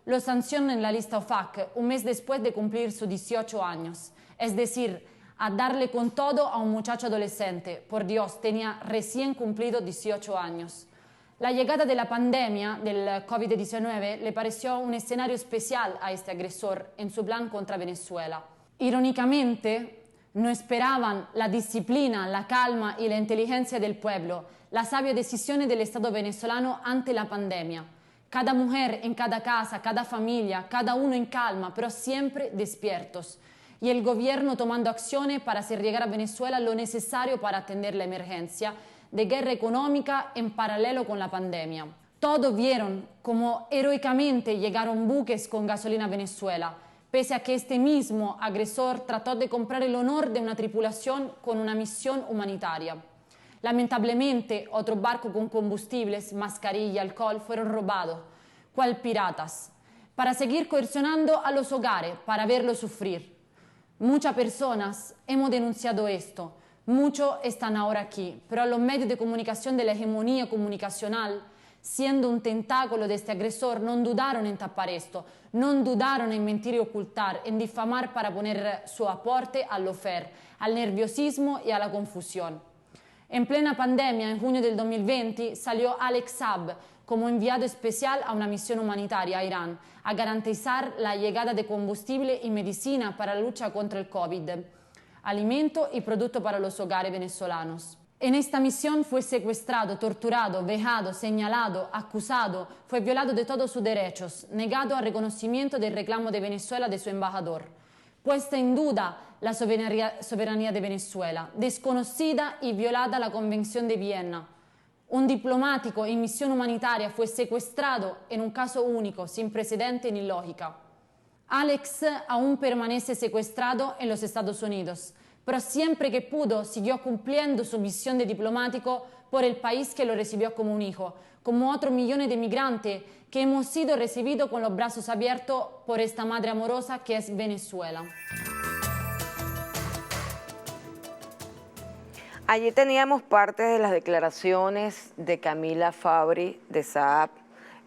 [SPEAKER 4] lo sancionó en la lista OFAC un mes después de cumplir sus 18 años. Es decir, a darle con todo a un muchacho adolescente. Por Dios, tenía recién cumplido 18 años. La llegada de la pandemia del COVID-19 le pareció un escenario especial a este agresor en su plan contra Venezuela. Irónicamente, no esperaban la disciplina, la calma y la inteligencia del pueblo, la sabia decisión del Estado venezolano ante la pandemia. Cada mujer en cada casa, cada familia, cada uno en calma, pero siempre despiertos. Y el gobierno tomando acciones para hacer llegar a Venezuela lo necesario para atender la emergencia de guerra económica en paralelo con la pandemia. Todos vieron cómo heroicamente llegaron buques con gasolina a Venezuela, pese a que este mismo agresor trató de comprar el honor de una tripulación con una misión humanitaria. Lamentablemente, otro barco con combustibles, mascarilla y alcohol fueron robados, cual piratas, para seguir coercionando a los hogares, para verlos sufrir. Muchas personas hemos denunciado esto, muchos están ahora aquí, pero los medios de comunicación de la hegemonía comunicacional, siendo un tentáculo de este agresor, no dudaron en tapar esto, no dudaron en mentir y ocultar, en difamar para poner su aporte al lofer, al nerviosismo y a la confusión. En plena pandemia, en junio del 2020, salió Alex Saab como enviado especial a una misión humanitaria a Irán, a garantizar la llegada de combustible y medicina para la lucha contra el COVID, alimento y producto para los hogares venezolanos. En esta misión fue secuestrado, torturado, vejado, señalado, acusado, fue violado de todos sus derechos, negado al reconocimiento del reclamo de Venezuela de su embajador. Puesta en duda la soberanía de Venezuela, desconocida y violada la Convención de Viena. Un diplomático en misión humanitaria fue secuestrado en un caso único, sin precedente ni lógica. Alex aún permanece secuestrado en los Estados Unidos, pero siempre que pudo siguió cumpliendo su misión de diplomático por el país que lo recibió como un hijo, como otros millones de migrantes que hemos sido recibidos con los brazos abiertos por esta madre amorosa que es Venezuela.
[SPEAKER 1] Allí teníamos parte de las declaraciones de Camila Fabri de Saab,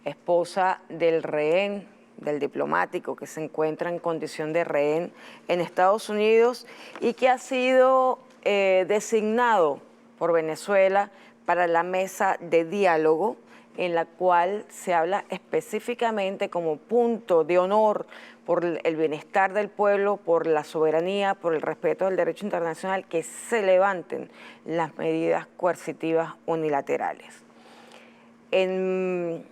[SPEAKER 1] esposa del rehén, del diplomático que se encuentra en condición de rehén en Estados Unidos y que ha sido designado por Venezuela para la mesa de diálogo, en la cual se habla específicamente como punto de honor por el bienestar del pueblo, por la soberanía, por el respeto del derecho internacional, que se levanten las medidas coercitivas unilaterales. En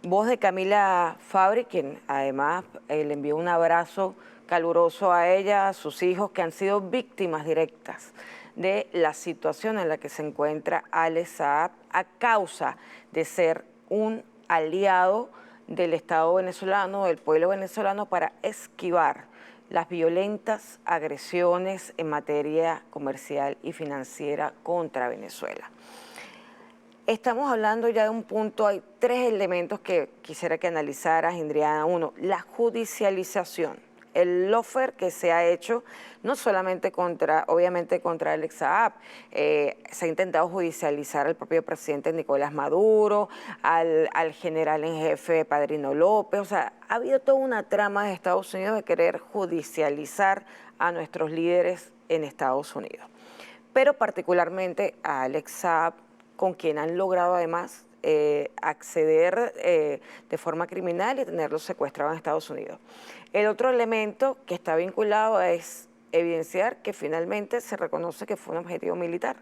[SPEAKER 1] voz de Camila Fabri, quien además le envió un abrazo caluroso a ella, a sus hijos, que han sido víctimas directas de la situación en la que se encuentra Alex Saab a causa de ser un aliado del Estado venezolano, del pueblo venezolano, para esquivar las violentas agresiones en materia comercial y financiera contra Venezuela. Estamos hablando ya de un punto, hay tres elementos que quisiera que analizaras, Indriana. Uno, la judicialización, el lawfare que se ha hecho, no solamente obviamente contra Alex Saab, se ha intentado judicializar al propio presidente Nicolás Maduro, al general en jefe Padrino López, o sea, ha habido toda una trama de Estados Unidos de querer judicializar a nuestros líderes en Estados Unidos, pero particularmente a Alex Saab, con quien han logrado además acceder de forma criminal y tenerlo secuestrado en Estados Unidos. El otro elemento que está vinculado es evidenciar que finalmente se reconoce que fue un objetivo militar,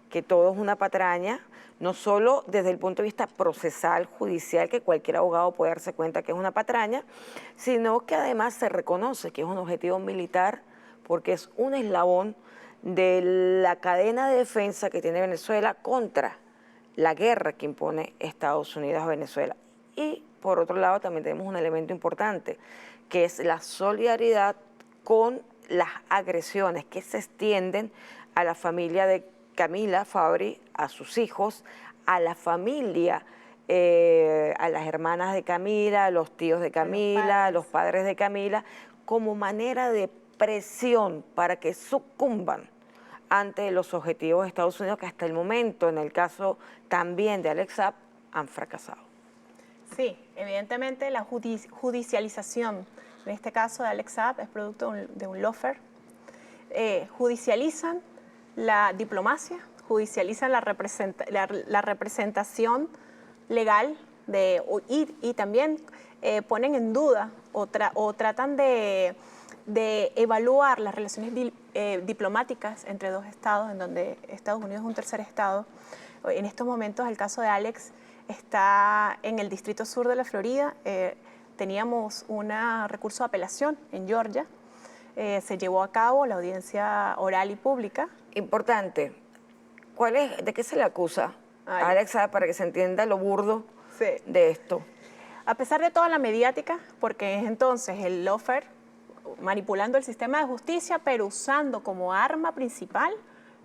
[SPEAKER 1] que todo es una patraña, no solo desde el punto de vista procesal, judicial, que cualquier abogado puede darse cuenta que es una patraña, sino que además se reconoce que es un objetivo militar porque es un eslabón de la cadena de defensa que tiene Venezuela contra la guerra que impone Estados Unidos a Venezuela. Y por otro lado también tenemos un elemento importante, que es la solidaridad con las agresiones que se extienden a la familia de Camila Fabri, a sus hijos, a la familia, a las hermanas de Camila, a los tíos de Camila, a los padres de Camila, como manera de presión para que sucumban ante los objetivos de Estados Unidos, que hasta el momento, en el caso también de Alex Saab, han fracasado.
[SPEAKER 3] Sí, evidentemente la judicialización, en este caso de Alex Saab, es producto de un lawfare. Judicializan la diplomacia, judicializan la representación legal y también ponen en duda o tratan de evaluar las relaciones diplomáticas entre dos estados, en donde Estados Unidos es un tercer estado. En estos momentos el caso de Alex está en el Distrito Sur de la Florida. Teníamos un recurso de apelación en Georgia. Se llevó a cabo la audiencia oral y pública.
[SPEAKER 1] Importante, ¿de qué se le acusa a Alex Saab para que se entienda lo burdo de esto?
[SPEAKER 3] A pesar de toda la mediática, porque entonces el lawfare manipulando el sistema de justicia, pero usando como arma principal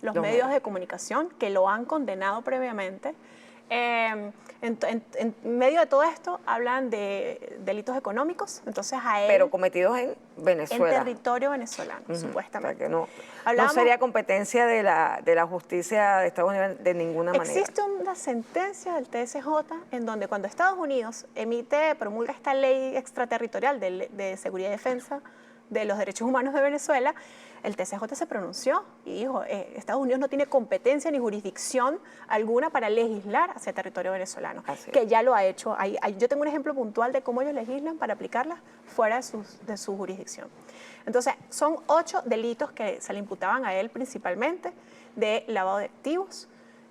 [SPEAKER 3] los medios de comunicación que lo han condenado previamente. En medio de todo esto hablan de delitos económicos, entonces a él...
[SPEAKER 1] Pero cometidos en Venezuela.
[SPEAKER 3] En territorio venezolano, supuestamente.
[SPEAKER 1] O sea que no sería competencia de la justicia de Estados Unidos de ninguna manera.
[SPEAKER 3] Existe una sentencia del TSJ en donde cuando Estados Unidos promulga esta ley extraterritorial de seguridad y defensa de los derechos humanos de Venezuela, el TSJ se pronunció y dijo, Estados Unidos no tiene competencia ni jurisdicción alguna para legislar hacia territorio venezolano, que ya lo ha hecho. Yo tengo un ejemplo puntual de cómo ellos legislan para aplicarlas fuera de su jurisdicción. Entonces, son 8 delitos que se le imputaban a él principalmente de lavado de activos.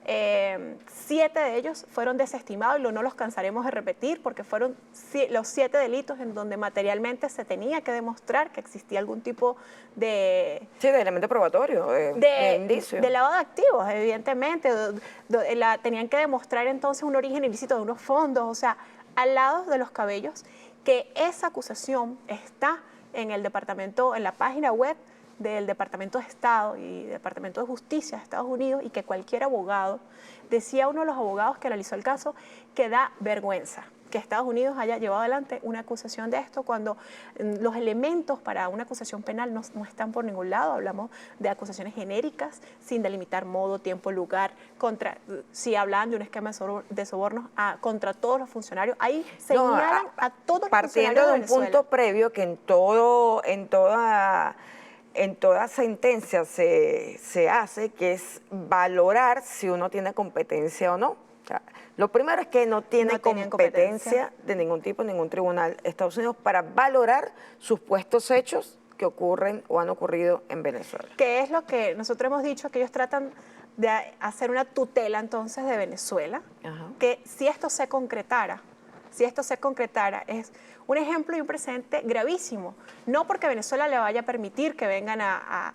[SPEAKER 3] 7 de ellos fueron desestimados y no los cansaremos de repetir porque fueron los 7 delitos en donde materialmente se tenía que demostrar que existía algún tipo de...
[SPEAKER 1] Sí, de elemento probatorio, de indicio.
[SPEAKER 3] De lavado de activos, evidentemente. Tenían que demostrar entonces un origen ilícito de unos fondos, o sea, al lado de los cabellos, que esa acusación está en el departamento, en la página web del Departamento de Estado y Departamento de Justicia de Estados Unidos, y que cualquier abogado, decía uno de los abogados que analizó el caso, que da vergüenza que Estados Unidos haya llevado adelante una acusación de esto cuando los elementos para una acusación penal no están por ningún lado. Hablamos de acusaciones genéricas, sin delimitar modo, tiempo, lugar, si hablan de un esquema de sobornos contra todos los funcionarios. Ahí señalan a todos los funcionarios de Venezuela.
[SPEAKER 1] Partiendo de un punto previo que en toda sentencia se hace, que es valorar si uno tiene competencia o no. O sea, lo primero es que no tiene competencia de ningún tipo, ningún tribunal de Estados Unidos para valorar supuestos hechos que ocurren o han ocurrido en Venezuela.
[SPEAKER 3] Que es lo que nosotros hemos dicho, que ellos tratan de hacer una tutela entonces de Venezuela, que si esto se concretara, es un ejemplo y un precedente gravísimo, no porque Venezuela le vaya a permitir que vengan a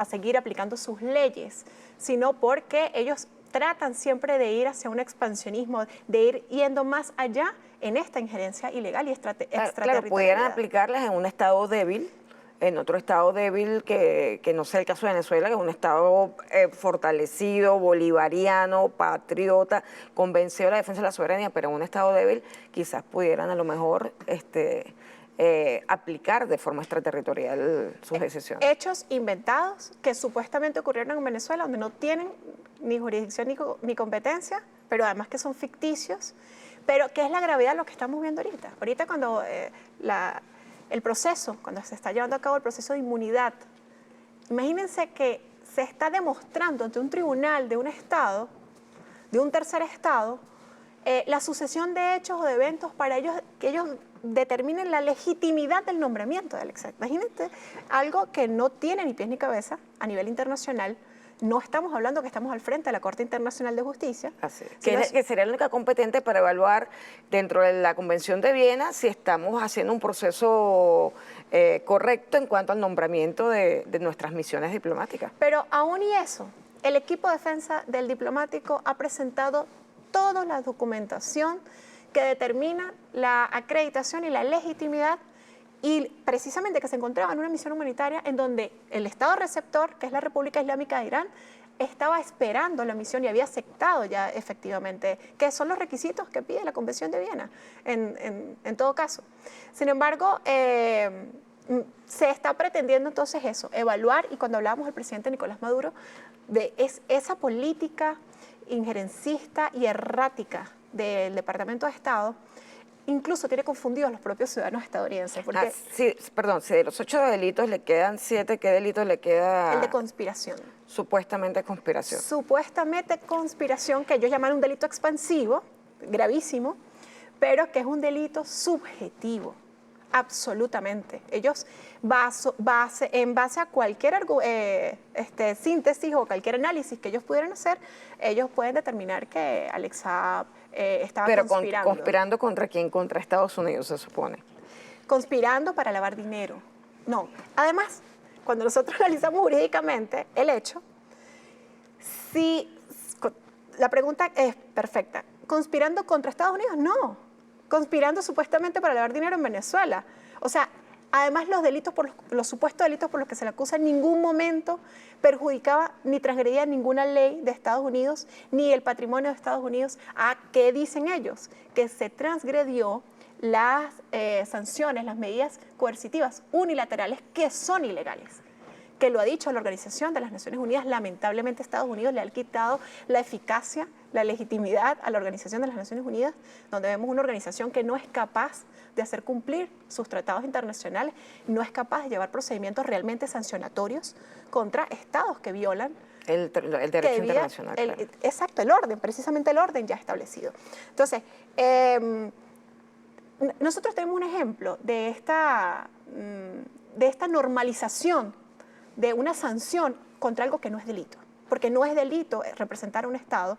[SPEAKER 3] seguir aplicando sus leyes, sino porque ellos tratan siempre de ir hacia un expansionismo, de ir yendo más allá en esta injerencia ilegal y extraterritorial.
[SPEAKER 1] Claro, pudieran aplicarlas en un estado débil, en otro estado débil que no sea el caso de Venezuela, que es un estado fortalecido, bolivariano, patriota, convencido de la defensa de la soberanía, pero en un estado débil quizás pudieran a lo mejor aplicar de forma extraterritorial sus decisiones.
[SPEAKER 3] Hechos inventados que supuestamente ocurrieron en Venezuela, donde no tienen ni jurisdicción ni competencia, pero además que son ficticios, pero ¿qué es la gravedad de lo que estamos viendo ahorita? Ahorita cuando el proceso, cuando se está llevando a cabo el proceso de inmunidad, imagínense que se está demostrando ante un tribunal de un Estado, de un tercer Estado, la sucesión de hechos o de eventos para que ellos determinen la legitimidad del nombramiento de Alex Saab. Imagínate algo que no tiene ni pies ni cabeza a nivel internacional. No estamos hablando que estamos al frente de la Corte Internacional de Justicia.
[SPEAKER 1] Así es. Que sería la única competente para evaluar dentro de la Convención de Viena si estamos haciendo un proceso correcto en cuanto al nombramiento de nuestras misiones diplomáticas.
[SPEAKER 3] Pero aún y eso, el equipo de defensa del diplomático ha presentado toda la documentación que determina la acreditación y la legitimidad, y precisamente que se encontraba en una misión humanitaria en donde el Estado receptor, que es la República Islámica de Irán, estaba esperando la misión y había aceptado ya efectivamente, que son los requisitos que pide la Convención de Viena, en todo caso. Sin embargo, se está pretendiendo entonces eso, evaluar, y cuando hablábamos del presidente Nicolás Maduro, de esa política injerencista y errática del Departamento de Estado, incluso tiene confundidos a los propios ciudadanos estadounidenses. Porque
[SPEAKER 1] si de los 8 delitos le quedan 7, ¿qué delito le queda?
[SPEAKER 3] El de conspiración.
[SPEAKER 1] Supuestamente conspiración.
[SPEAKER 3] Supuestamente conspiración, que ellos llaman un delito expansivo, gravísimo, pero que es un delito subjetivo, absolutamente. Ellos, en base a cualquier síntesis o cualquier análisis que ellos pudieran hacer, ellos pueden determinar que Alex Saab estaba conspirando.
[SPEAKER 1] Pero ¿conspirando contra quién? Contra Estados Unidos, se supone.
[SPEAKER 3] Conspirando para lavar dinero. No. Además, cuando nosotros analizamos jurídicamente el hecho, la pregunta es perfecta. ¿Conspirando contra Estados Unidos? No. Conspirando supuestamente para lavar dinero en Venezuela. O sea, Además, los supuestos delitos por los que se le acusa en ningún momento perjudicaba ni transgredía ninguna ley de Estados Unidos ni el patrimonio de Estados Unidos. ¿A qué dicen ellos? Que se transgredió las sanciones, las medidas coercitivas unilaterales que son ilegales, que lo ha dicho la Organización de las Naciones Unidas. Lamentablemente Estados Unidos le ha quitado la eficacia, la legitimidad a la Organización de las Naciones Unidas, donde vemos una organización que no es capaz de hacer cumplir sus tratados internacionales, no es capaz de llevar procedimientos realmente sancionatorios contra estados que violan
[SPEAKER 1] el derecho internacional. Claro.
[SPEAKER 3] Exacto, el orden, precisamente el orden ya establecido. Entonces, nosotros tenemos un ejemplo de esta normalización de una sanción contra algo que no es delito, porque no es delito representar a un Estado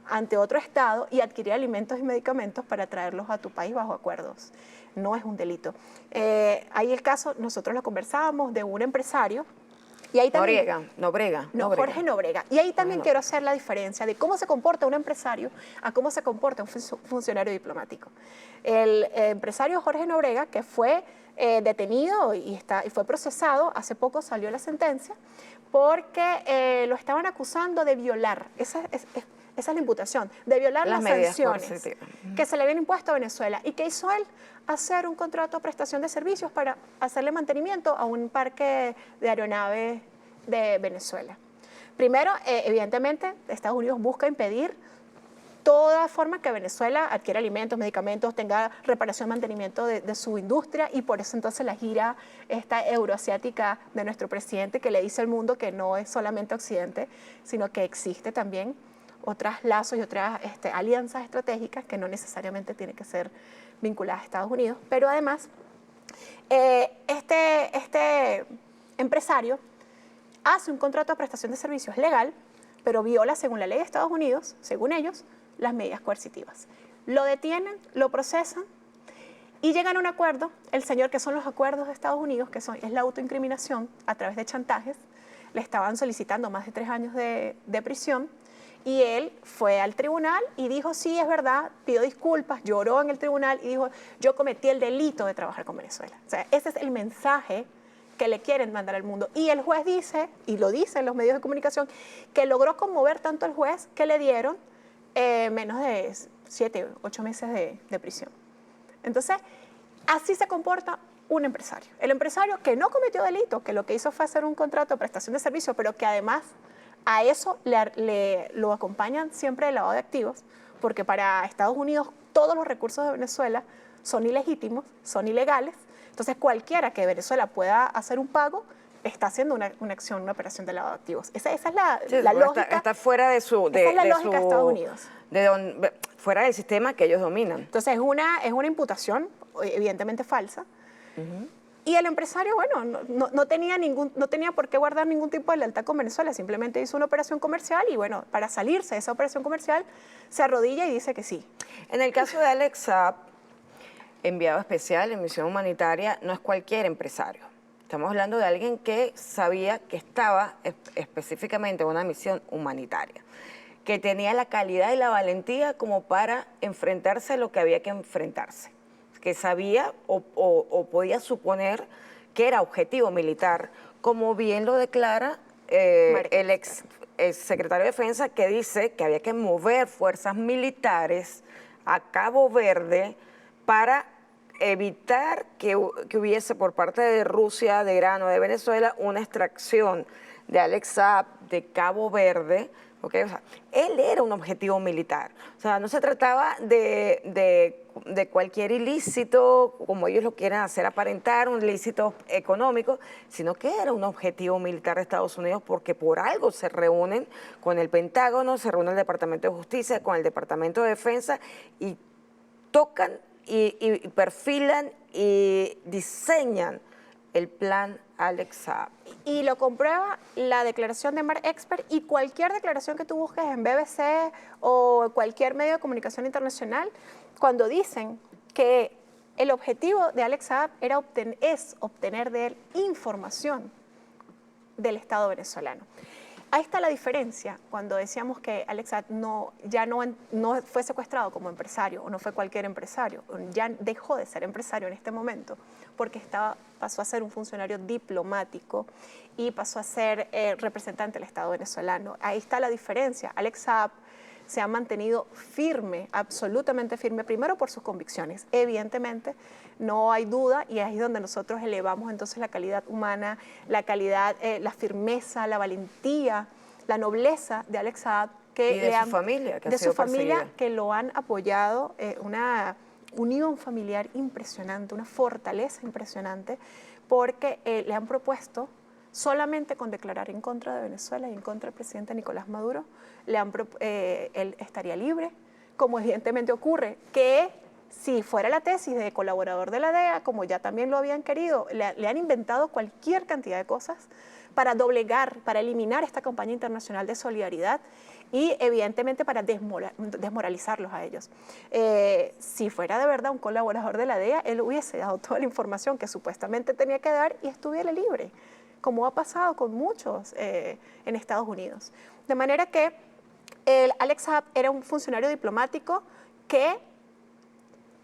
[SPEAKER 3] ante otro Estado y adquirir alimentos y medicamentos para traerlos a tu país bajo acuerdos. No es un delito. Hay el caso, nosotros lo conversábamos, de un empresario. Y ahí también,
[SPEAKER 1] Nobrega.
[SPEAKER 3] Jorge Nobrega. Y ahí también quiero hacer la diferencia de cómo se comporta un empresario a cómo se comporta un funcionario diplomático. El empresario Jorge Nobrega, que fue detenido y fue procesado, hace poco salió la sentencia, porque lo estaban acusando de violar, esa es la imputación, de violar las sanciones que se le habían impuesto a Venezuela. ¿Y qué hizo él? Hacer un contrato de prestación de servicios para hacerle mantenimiento a un parque de aeronaves de Venezuela. Primero, evidentemente, Estados Unidos busca impedir toda forma que Venezuela adquiera alimentos, medicamentos, tenga reparación y mantenimiento de su industria, y por eso entonces la gira esta euroasiática de nuestro presidente, que le dice al mundo que no es solamente Occidente, sino que existe también otros lazos y otras alianzas estratégicas que no necesariamente tienen que ser vinculadas a Estados Unidos. Pero además, este empresario hace un contrato de prestación de servicios legal, pero viola, según la ley de Estados Unidos, según ellos, las medidas coercitivas. Lo detienen, lo procesan y llegan a un acuerdo. El señor, que son los acuerdos de Estados Unidos, es la autoincriminación a través de chantajes, le estaban solicitando más de 3 años de prisión, y él fue al tribunal y dijo: sí, es verdad, pidió disculpas, lloró en el tribunal y dijo: yo cometí el delito de trabajar con Venezuela. O sea, ese es el mensaje que le quieren mandar al mundo. Y el juez dice, y lo dicen los medios de comunicación, que logró conmover tanto al juez que le dieron menos de 7, 8 meses de prisión. Entonces, así se comporta un empresario. El empresario que no cometió delito, que lo que hizo fue hacer un contrato de prestación de servicios, pero que además a eso lo acompañan siempre el lavado de activos, porque para Estados Unidos todos los recursos de Venezuela son ilegítimos, son ilegales. Entonces, cualquiera que de Venezuela pueda hacer un pago está haciendo una acción, una operación de lavado de activos. Esa es la lógica.
[SPEAKER 1] Está fuera de su...
[SPEAKER 3] Esa es la lógica de Estados Unidos.
[SPEAKER 1] Fuera del sistema que ellos dominan.
[SPEAKER 3] Entonces, es una imputación evidentemente falsa. Y el empresario, bueno, no tenía por qué guardar ningún tipo de lealtad con Venezuela, simplemente hizo una operación comercial y, bueno, para salirse de esa operación comercial se arrodilla y dice que sí.
[SPEAKER 1] En el caso de Alex Saab, enviado especial en misión humanitaria, no es cualquier empresario. Estamos hablando de alguien que sabía que estaba específicamente en una misión humanitaria, que tenía la calidad y la valentía como para enfrentarse a lo que había que enfrentarse, que sabía o podía suponer que era objetivo militar, como bien lo declara el ex secretario de Defensa, que dice que había que mover fuerzas militares a Cabo Verde para evitar que hubiese por parte de Rusia, de Irán o de Venezuela una extracción de Alex Saab de Cabo Verde. Okay, o sea, él era un objetivo militar. O sea, no se trataba de cualquier ilícito, como ellos lo quieren hacer aparentar, un ilícito económico, sino que era un objetivo militar de Estados Unidos, porque por algo se reúnen con el Pentágono, se reúne el Departamento de Justicia, con el Departamento de Defensa, y tocan y perfilan y diseñan el plan Alex Saab.
[SPEAKER 3] Y lo comprueba la declaración de Mark Expert y cualquier declaración que tú busques en BBC o cualquier medio de comunicación internacional, cuando dicen que el objetivo de Alex Saab es obtener de él información del Estado venezolano. Ahí está la diferencia cuando decíamos que Alex Saab ya no fue secuestrado como empresario, o no fue cualquier empresario, ya dejó de ser empresario en este momento, porque pasó a ser un funcionario diplomático y pasó a ser representante del Estado venezolano. Ahí está la diferencia. Alex Saab se ha mantenido firme, absolutamente firme, primero por sus convicciones, evidentemente, no hay duda, y ahí es donde nosotros elevamos entonces la calidad humana, la calidad, la firmeza, la valentía, la nobleza de Alex Saab,
[SPEAKER 1] y de su familia, que ha sido perseguida,
[SPEAKER 3] que lo han apoyado, una unión familiar impresionante, una fortaleza impresionante, porque le han propuesto, solamente con declarar en contra de Venezuela y en contra del presidente Nicolás Maduro, él estaría libre, como evidentemente ocurre, que si fuera la tesis de colaborador de la DEA, como ya también lo habían querido, le han inventado cualquier cantidad de cosas para doblegar, para eliminar esta campaña internacional de solidaridad y evidentemente para desmoralizarlos a ellos. Si fuera de verdad un colaborador de la DEA, él hubiese dado toda la información que supuestamente tenía que dar y estuviera libre, como ha pasado con muchos en Estados Unidos. De manera que Alex Saab era un funcionario diplomático que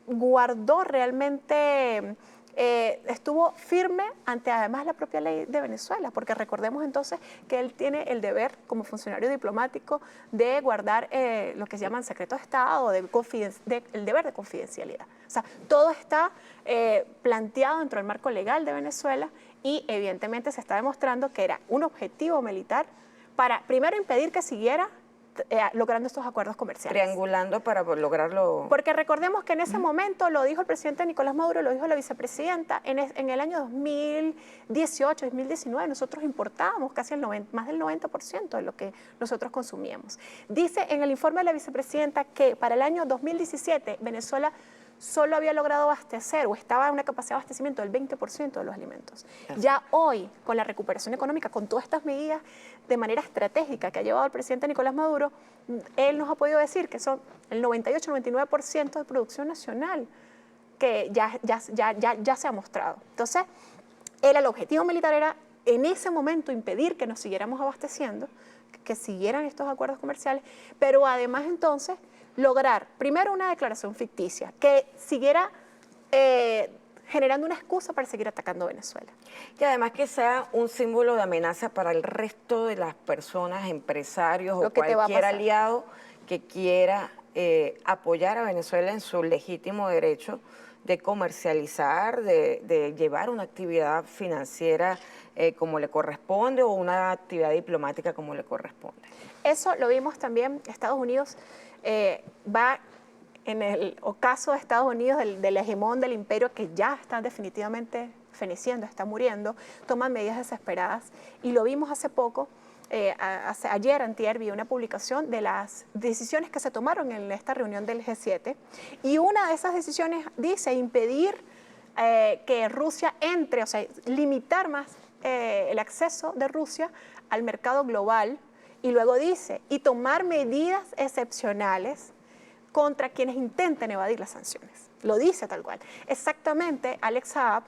[SPEAKER 3] guardó realmente, estuvo firme ante además la propia ley de Venezuela, porque recordemos entonces que él tiene el deber como funcionario diplomático de guardar lo que se llaman secretos de Estado, el deber de confidencialidad. O sea, todo está planteado dentro del marco legal de Venezuela y evidentemente se está demostrando que era un objetivo militar para primero impedir que siguiera logrando estos acuerdos comerciales.
[SPEAKER 1] Triangulando para lograrlo.
[SPEAKER 3] Porque recordemos que en ese momento, lo dijo el presidente Nicolás Maduro, lo dijo la vicepresidenta, en el año 2018, 2019, nosotros importábamos casi más del 90% de lo que nosotros consumíamos. Dice en el informe de la vicepresidenta que para el año 2017 Venezuela solo había logrado abastecer o estaba en una capacidad de abastecimiento del 20% de los alimentos. Ya hoy, con la recuperación económica, con todas estas medidas de manera estratégica que ha llevado el presidente Nicolás Maduro, él nos ha podido decir que son el 98-99% de producción nacional que ya se ha mostrado. Entonces, el objetivo militar era en ese momento impedir que nos siguiéramos abasteciendo, que siguieran estos acuerdos comerciales, pero además entonces lograr primero una declaración ficticia que siguiera generando una excusa para seguir atacando a Venezuela.
[SPEAKER 1] Y además que sea un símbolo de amenaza para el resto de las personas, empresarios o cualquier aliado que quiera apoyar a Venezuela en su legítimo derecho de comercializar, de llevar una actividad financiera como le corresponde o una actividad diplomática como le corresponde.
[SPEAKER 3] Eso lo vimos también. Estados Unidos va en el ocaso de Estados Unidos, del hegemón del imperio que ya está definitivamente feneciendo, está muriendo, toman medidas desesperadas y lo vimos hace poco. Ayer, antier, vi una publicación de las decisiones que se tomaron en esta reunión del G7 y una de esas decisiones dice impedir que Rusia entre, o sea, limitar más el acceso de Rusia al mercado global y luego dice, y tomar medidas excepcionales contra quienes intenten evadir las sanciones. Lo dice tal cual. Exactamente, Alex Saab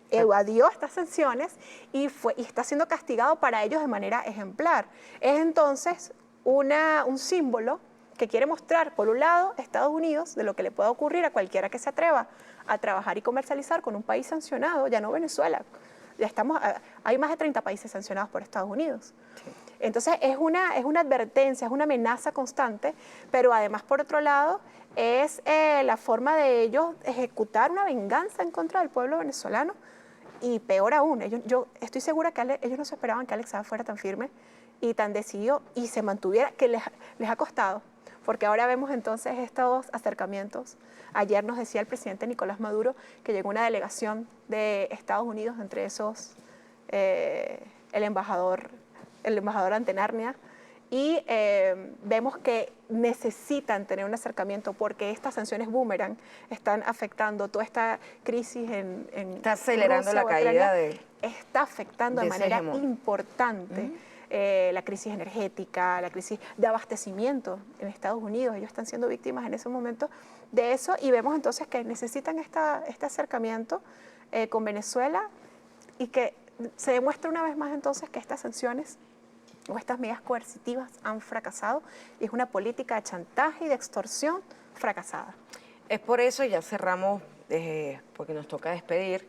[SPEAKER 3] evadió estas sanciones y está siendo castigado para ellos de manera ejemplar. Es entonces un símbolo que quiere mostrar, por un lado, Estados Unidos, de lo que le pueda ocurrir a cualquiera que se atreva a trabajar y comercializar con un país sancionado, ya no Venezuela. Hay más de 30 países sancionados por Estados Unidos. Sí. Entonces es una advertencia, es una amenaza constante, pero además, por otro lado, es la forma de ellos ejecutar una venganza en contra del pueblo venezolano y peor aún, yo estoy segura que ellos no se esperaban que Alex Saab fuera tan firme y tan decidido y se mantuviera, que les ha costado, porque ahora vemos entonces estos acercamientos. Ayer nos decía el presidente Nicolás Maduro que llegó una delegación de Estados Unidos, entre esos el embajador ante Narnia, y vemos que necesitan tener un acercamiento porque estas sanciones boomerang están afectando toda esta crisis
[SPEAKER 1] está acelerando
[SPEAKER 3] Rusia,
[SPEAKER 1] la caída
[SPEAKER 3] está afectando de manera importante la crisis energética, la crisis de abastecimiento en Estados Unidos. Ellos están siendo víctimas en ese momento de eso y vemos entonces que necesitan este acercamiento con Venezuela y que se demuestra una vez más entonces que estas sanciones o estas medidas coercitivas han fracasado y es una política de chantaje y de extorsión fracasada.
[SPEAKER 1] Es por eso, ya cerramos, porque nos toca despedir,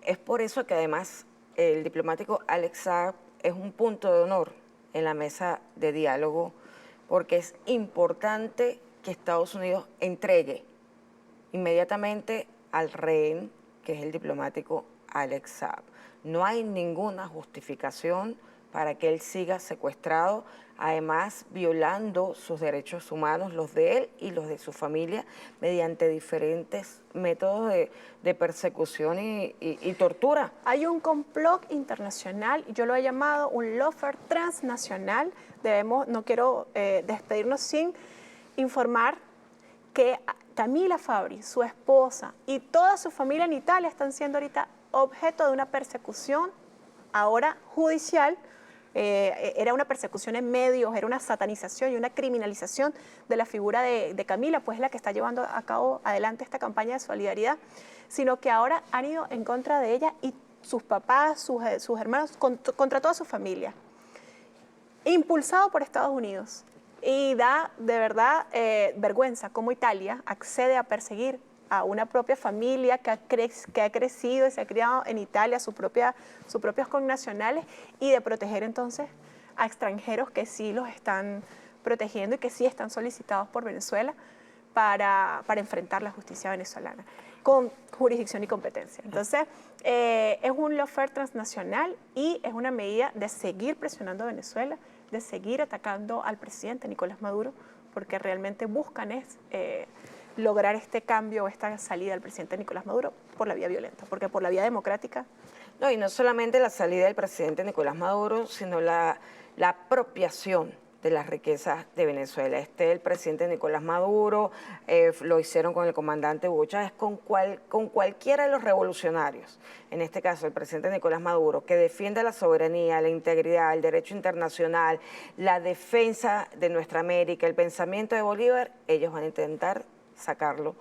[SPEAKER 1] es por eso que además el diplomático Alex Saab es un punto de honor en la mesa de diálogo, porque es importante que Estados Unidos entregue inmediatamente al rehén, que es el diplomático Alex Saab. No hay ninguna justificación para que él siga secuestrado, además violando sus derechos humanos, los de él y los de su familia, mediante diferentes métodos de persecución y tortura.
[SPEAKER 3] Hay un complot internacional, yo lo he llamado un lawfare transnacional. No quiero despedirnos sin informar que Camila Fabbri, su esposa y toda su familia en Italia están siendo ahorita objeto de una persecución ahora judicial. Era una persecución en medios, era una satanización y una criminalización de la figura de Camila, pues la que está llevando a cabo adelante esta campaña de solidaridad, sino que ahora han ido en contra de ella y sus papás, sus hermanos, contra toda su familia, impulsado por Estados Unidos. Y da de verdad vergüenza cómo Italia accede a perseguir a una propia familia que ha crecido y se ha criado en Italia, sus propios connacionales, y de proteger entonces a extranjeros que sí los están protegiendo y que sí están solicitados por Venezuela para enfrentar la justicia venezolana con jurisdicción y competencia. Entonces, es un lawfare transnacional y es una medida de seguir presionando a Venezuela, de seguir atacando al presidente Nicolás Maduro, porque realmente buscan lograr este cambio o esta salida del presidente Nicolás Maduro por la vía violenta, porque por la vía democrática.
[SPEAKER 1] No, y no solamente la salida del presidente Nicolás Maduro, sino la apropiación de las riquezas de Venezuela. El presidente Nicolás Maduro, lo hicieron con el comandante Hugo Chávez, con cualquiera de los revolucionarios, en este caso el presidente Nicolás Maduro, que defienda la soberanía, la integridad, el derecho internacional, la defensa de nuestra América, el pensamiento de Bolívar. Ellos van a intentar sacarlo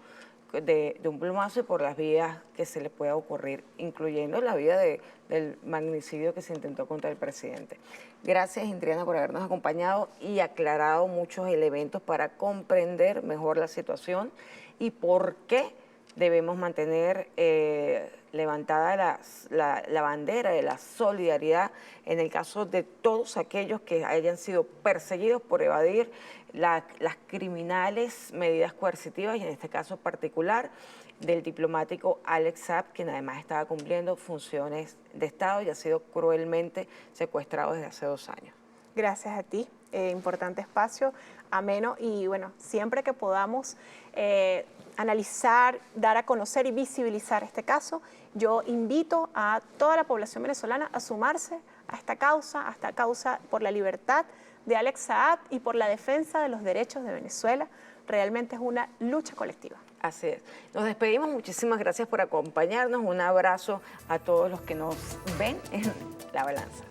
[SPEAKER 1] de un plumazo y por las vías que se le pueda ocurrir, incluyendo la vía del magnicidio que se intentó contra el presidente. Gracias, Indriana, por habernos acompañado y aclarado muchos elementos para comprender mejor la situación y por qué debemos mantener levantada la bandera de la solidaridad en el caso de todos aquellos que hayan sido perseguidos por evadir las criminales medidas coercitivas, y en este caso particular del diplomático Alex Saab, quien además estaba cumpliendo funciones de Estado y ha sido cruelmente secuestrado desde hace 2 años.
[SPEAKER 3] Gracias a ti, importante espacio, ameno, y bueno, siempre que podamos analizar, dar a conocer y visibilizar este caso, yo invito a toda la población venezolana a sumarse a esta causa por la libertad de Alex Saab y por la defensa de los derechos de Venezuela. Realmente es una lucha colectiva.
[SPEAKER 1] Así es. Nos despedimos. Muchísimas gracias por acompañarnos. Un abrazo a todos los que nos ven en La Balanza.